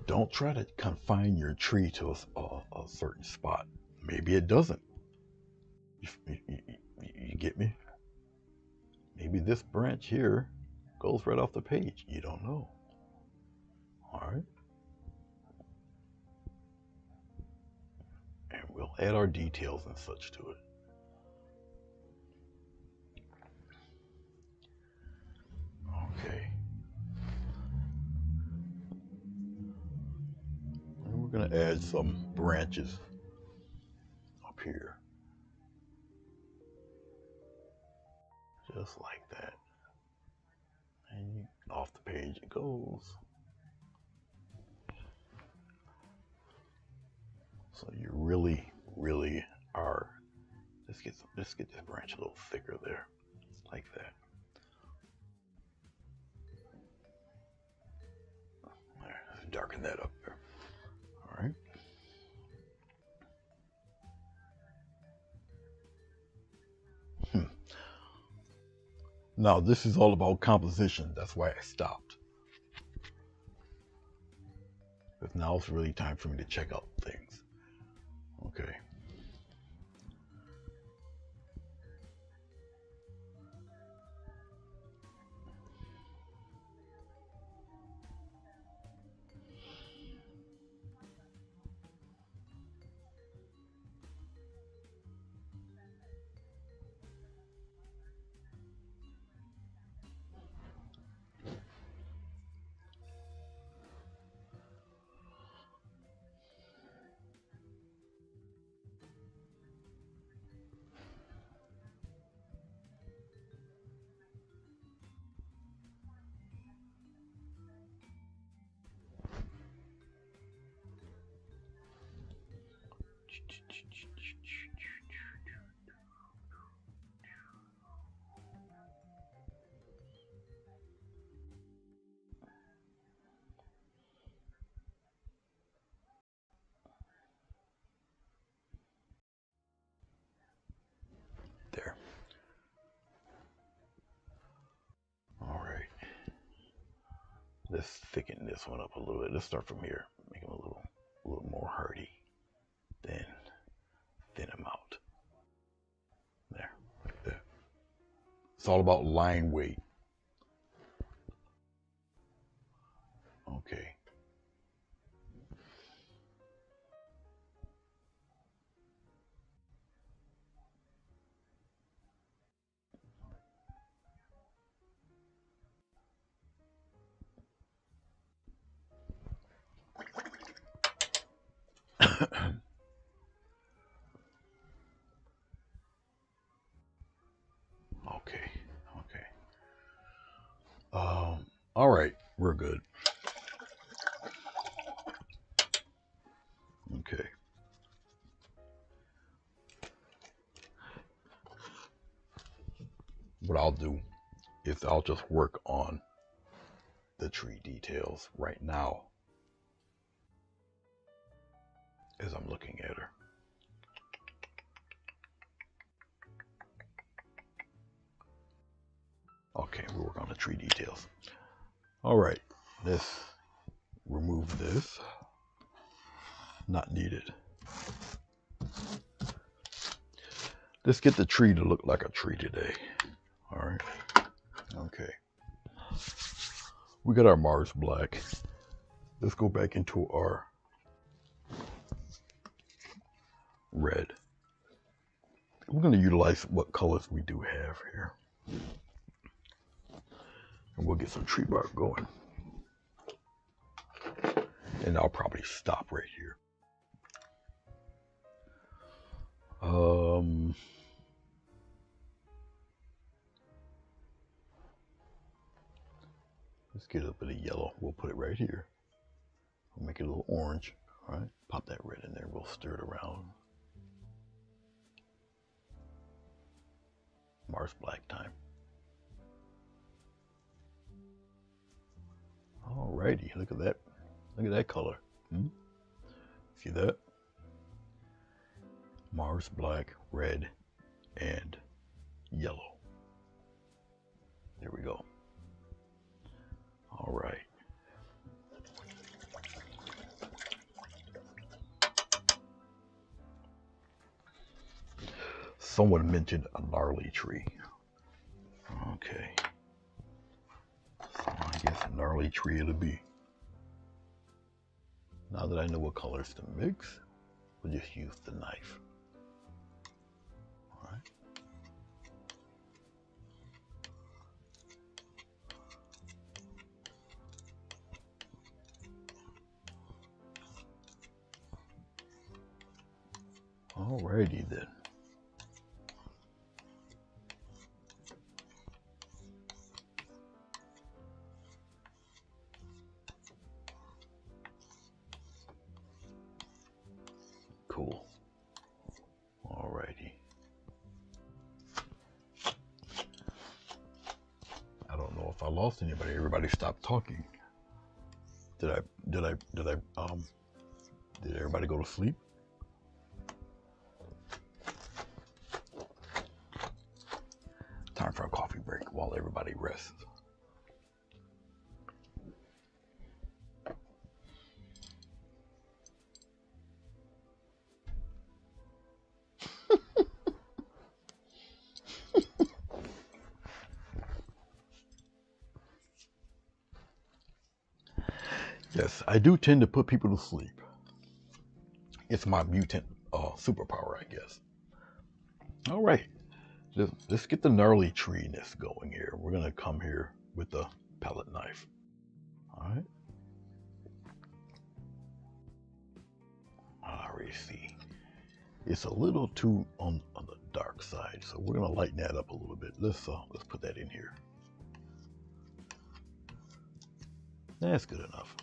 Don't try to confine your tree to a certain spot. Maybe it doesn't. You get me? Maybe this branch here goes right off the page. You don't know. All right. And we'll add our details and such to it. Okay. And we're going to add some branches up here. Just like that. And off the page it goes. So you really, really are. Let's get this branch a little thicker there. Like that. line that up there. All right. Now this is all about composition. That's why I stopped. Because now it's really time for me to check out things. Okay. There. All right. Let's thicken this one up a little bit. Let's start from here. Make him a little more hardy. Then thin him out. There, like that. It's all about line weight. Okay. Okay. All right, we're good. Okay. What I'll do is I'll just work on the tree details right now as I'm looking at her. Okay, we'll work on the tree details. All right, let's remove this. Not needed. Let's get the tree to look like a tree today. All right. Okay. We got our Mars black. Let's go back into our red. We're going to utilize what colors we do have here. And we'll get some tree bark going. And I'll probably stop right here. Let's get a bit of yellow. We'll put it right here. We'll make it a little orange. All right. Pop that red in there. We'll stir it around. Mars black time. Alrighty, look at that. Look at that color. See that? Mars black, red, and yellow. There we go. All right. Someone mentioned a gnarly tree. Okay. So I guess a gnarly tree it'll be. Now that I know what colors to mix, we'll just use the knife. All right. Alrighty then. Cool. Alrighty. I don't know if I lost anybody. Everybody stopped talking. Did everybody go to sleep? Time for a coffee break while everybody rests. Yes, I do tend to put people to sleep. It's my mutant superpower, I guess. All right, let's get the gnarly treeness going here. We're gonna come here with the palette knife. All right. I already see. It's a little too on the dark side, so we're gonna lighten that up a little bit. Let's put that in here. That's good enough.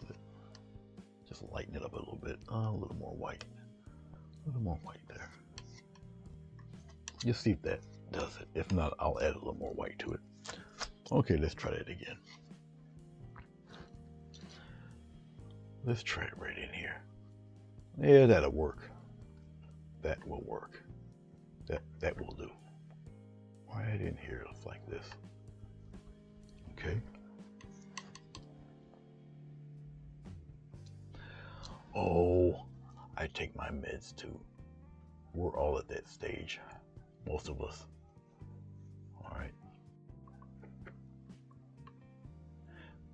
Just lighten it up a little bit. A little more white. A little more white there. Just see if that does it. If not, I'll add a little more white to it. Okay, let's try that again. Let's try it right in here. Yeah, that'll work. That will work. That will do. Right in here, it's like this. Okay. Oh, I take my meds too. We're all at that stage. Most of us. All right.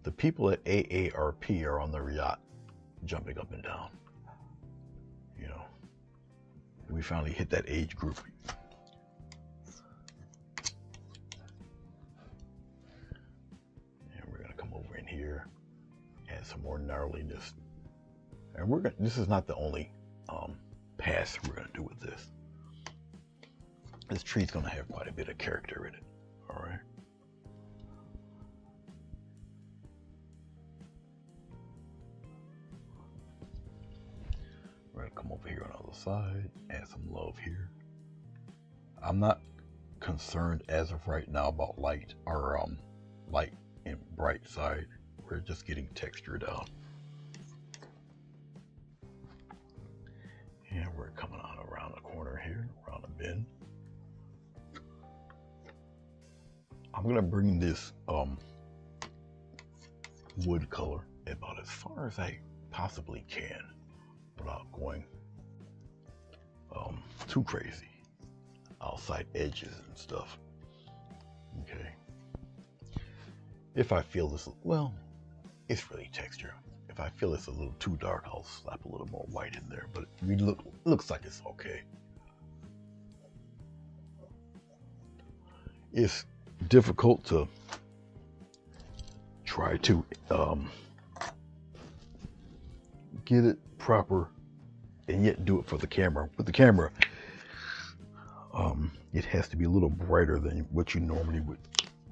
The people at AARP are on their yacht, jumping up and down. You know, we finally hit that age group. And we're gonna come over in here, add some more gnarliness. And this is not the only pass we're gonna do with this. This tree's gonna have quite a bit of character in it. All right. We're gonna come over here on the other side, add some love here. I'm not concerned as of right now about light and bright side. We're just getting texture down. And we're coming on around the corner here, around the bend. I'm gonna bring this wood color about as far as I possibly can without going too crazy. Outside edges and stuff. Okay. If I feel this, well, it's really texture. If I feel it's a little too dark, I'll slap a little more white in there, but it looks like it's okay. It's difficult to try to get it proper and yet do it for the camera. With the camera, it has to be a little brighter than what you normally would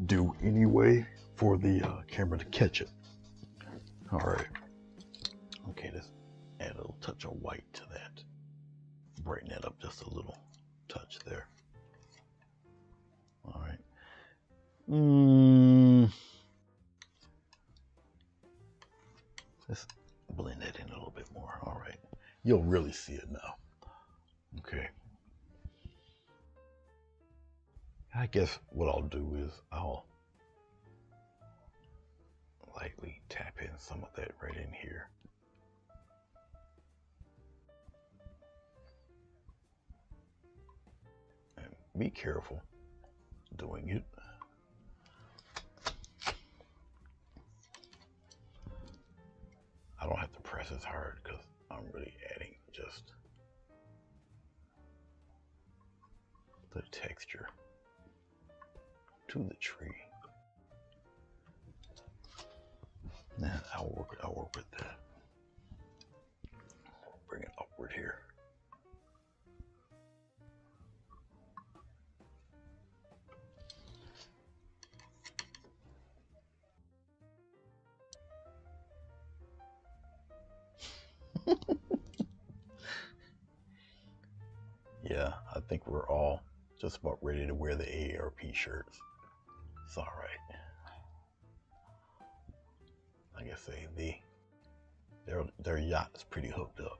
do anyway for the camera to catch it. All right. Okay, let's add a little touch of white to that. Brighten that up just a little touch there. All right. Let's blend that in a little bit more. All right. You'll really see it now. Okay. I guess what I'll do is I'll lightly tap in some of that right in here. And be careful doing it. I don't have to press as hard because I'm really adding just the texture to the tree. Now I'll work with that. Bring it upward here. Yeah, I think we're all just about ready to wear the AARP shirts. It's all right. Like I say, Their yacht is pretty hooked up.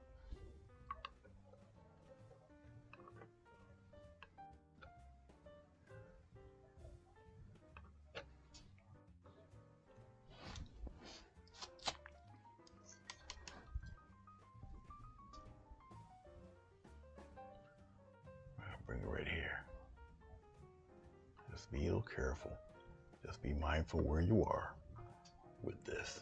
I'll bring it right here. Just be a little careful. Just be mindful where you are with this.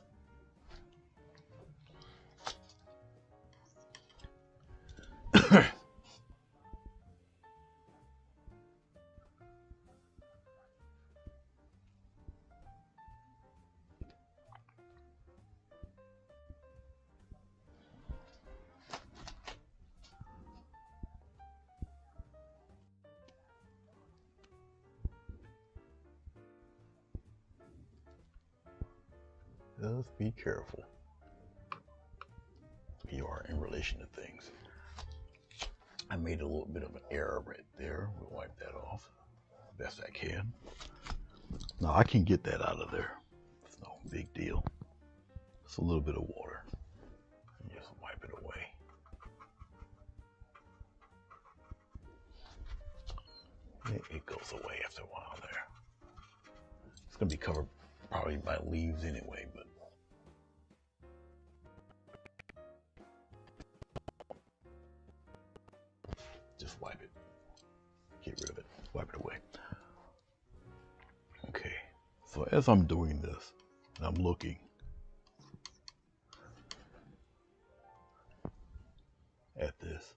Just be careful. You are in relation to things. I made a little bit of an error right there. We'll wipe that off best I can. Now I can get that out of there. It's no big deal. It's a little bit of water. And just wipe it away. It goes away after a while there. It's gonna be covered probably by leaves anyway, but just wipe it. Get rid of it. Wipe it away. Okay. So as I'm doing this, and I'm looking at this,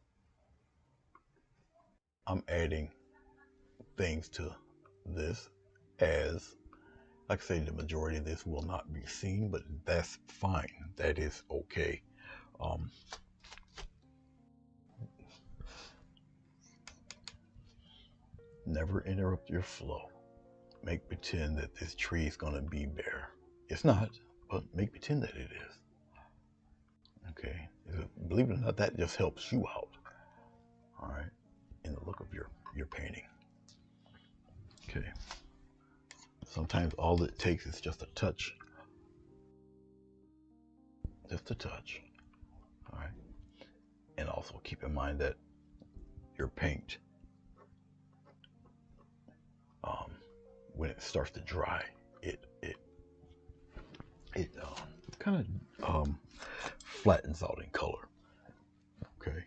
I'm adding things to this as, like I say, the majority of this will not be seen, but that's fine. That is okay. Never interrupt your flow. Make pretend that this tree is going to be bare. It's not, but make pretend that it is. Okay? Believe it or not, that just helps you out. All right? In the look of your painting. Okay. Sometimes all it takes is just a touch. Just a touch. All right? And also keep in mind that your paint, when it starts to dry, it kind of flattens out in color. Okay,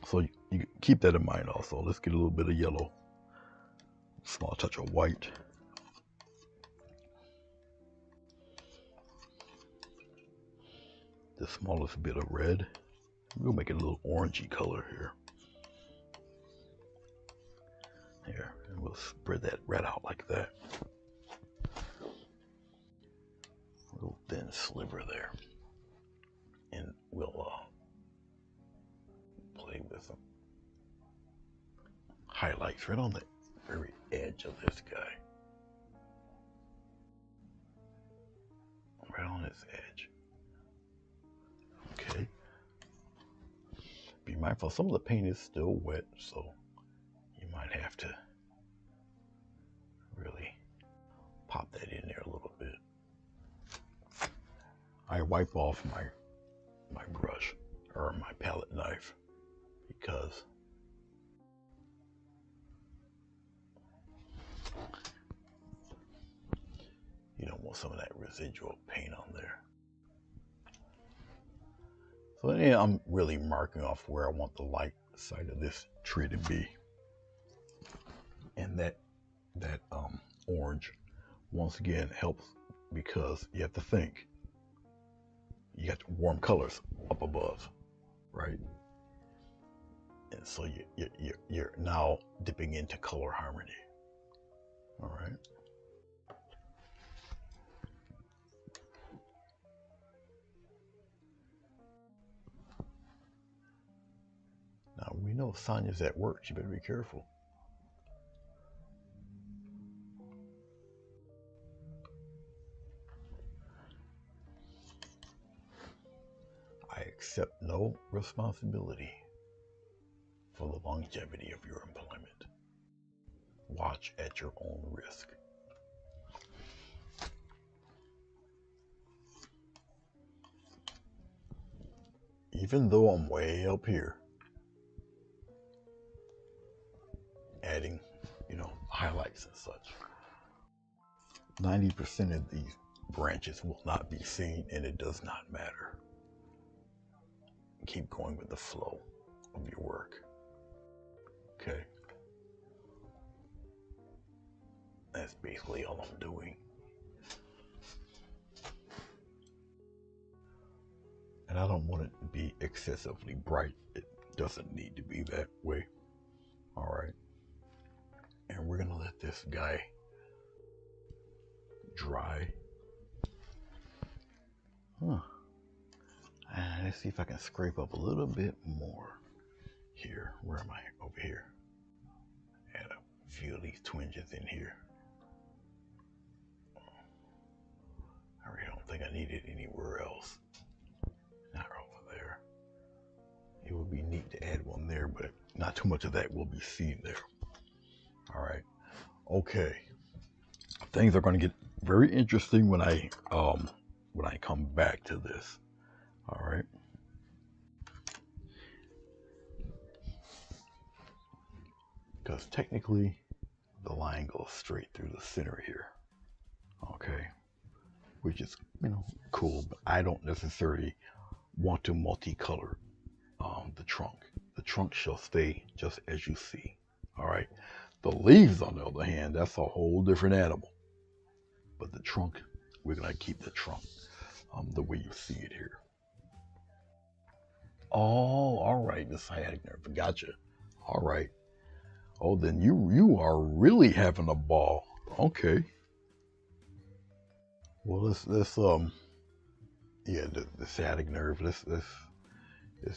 so you keep that in mind also. Let's get a little bit of yellow, small touch of white. The smallest bit of red. We'll make it a little orangey color here. Here, and we'll spread that red out like that. A little thin sliver there. And we'll play with some highlights right on the very edge of this guy. Right on its edge. Okay. Be mindful, some of the paint is still wet, so you might have to really pop that in there a little bit. I wipe off my brush or my palette knife because you don't want some of that residual paint on there. So yeah, I'm really marking off where I want the light side of this tree to be. And that orange, once again, helps because you have to think. You got warm colors up above, right? And so you're now dipping into color harmony. All right. Now we know Sonia's at work. She better be careful. I accept no responsibility for the longevity of your employment. Watch at your own risk. even though I'm way up here, adding, highlights and such, 90% of these branches will not be seen, and it does not matter. Keep going with the flow of your work. Okay. That's basically all I'm doing. And I don't want it to be excessively bright. It doesn't need to be that way. All right. And we're gonna let this guy dry. And let's see if I can scrape up a little bit more here. Where am I? Over here. Add a few of these twinges in here. I really don't think I need it anywhere else. Not over there. It would be neat to add one there, but not too much of that will be seen there. All right. Okay. Things are going to get very interesting when I come back to this. All right. Because technically the line goes straight through the center here. Okay. Which is, cool, but I don't necessarily want to multicolor the trunk. The trunk shall stay just as you see. All right. The leaves, on the other hand, that's a whole different animal. But the trunk, we're going to keep the trunk the way you see it here. Oh, all right. The sciatic nerve. Gotcha. All right. Oh, then you are really having a ball. Okay. Well, let's the sciatic nerve. Let's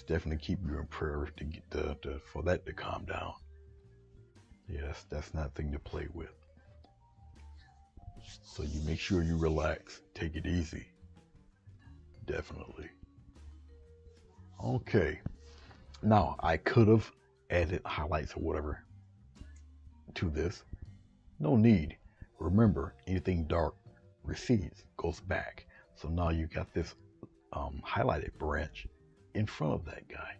definitely keep you in prayer to get for that to calm down. Yeah, that's nothing to play with. So you make sure you relax. Take it easy. Definitely. Okay. Now, I could have added highlights or whatever to this. No need. Remember, anything dark recedes, goes back. So now you got this highlighted branch in front of that guy.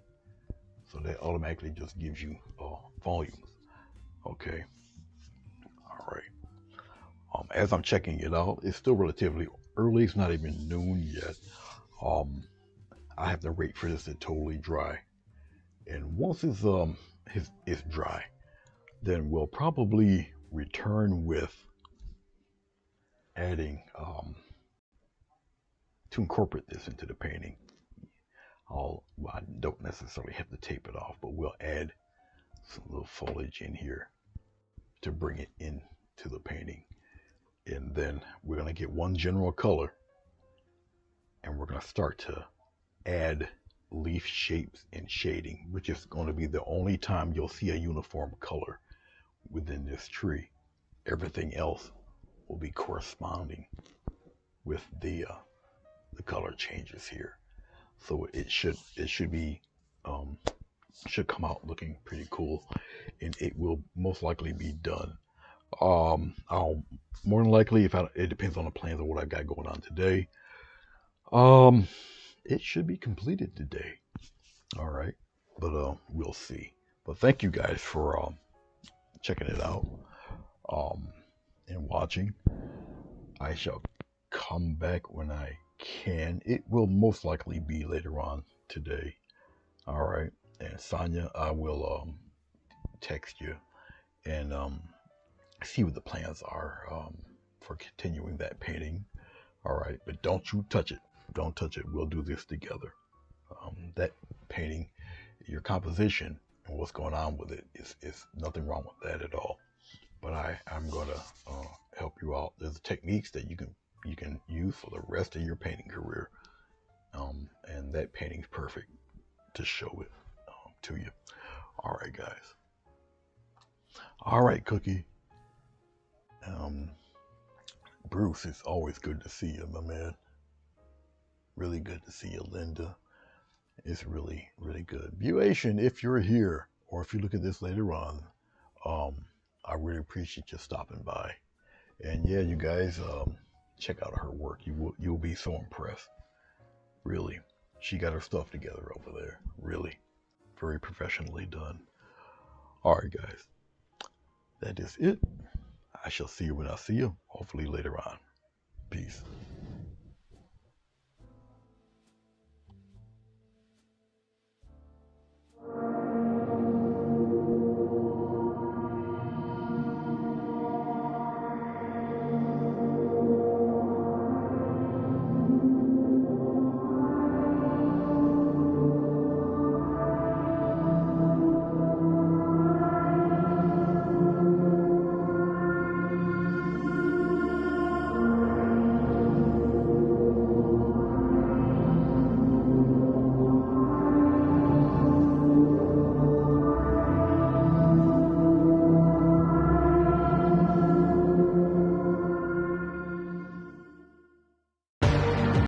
So that automatically just gives you volumes. Okay. All right. As I'm checking it out, it's still relatively early. It's not even noon yet. I have to wait for this to totally dry. And once it's dry, then we'll probably return with adding to incorporate this into the painting. I don't necessarily have to tape it off, but we'll add some little foliage in here to bring it into the painting. And then we're going to get one general color, and we're going to start to add leaf shapes and shading, which is going to be the only time you'll see a uniform color within this tree. Everything else will be corresponding with the color changes here. So it should be should come out looking pretty cool, and it will most likely be done. I'll more than likely, it depends on the plans of what I've got going on today. It should be completed today. All right, but we'll see. But thank you guys for checking it out and watching. I shall come back when I can. It will most likely be later on today. All right, and Sonia, I will text you and see what the plans are for continuing that painting. All right, but don't you touch it. Don't touch it. We'll do this together. That painting, your composition and what's going on with it is nothing wrong with that at all. But I'm going to help you out. There's techniques that you can use for the rest of your painting career, and that painting's perfect to show it to you. All right, guys. All right, Cookie. Bruce, it's always good to see you, my man. Really good to see you, Linda. It's really, really good. Buation, if you're here, or if you look at this later on, I really appreciate you stopping by. And yeah, you guys, check out her work. You'll be so impressed. Really, She got her stuff together over there. Really. Very professionally done. Alright, guys. That is it. I shall see you when I see you. Hopefully later on. Peace.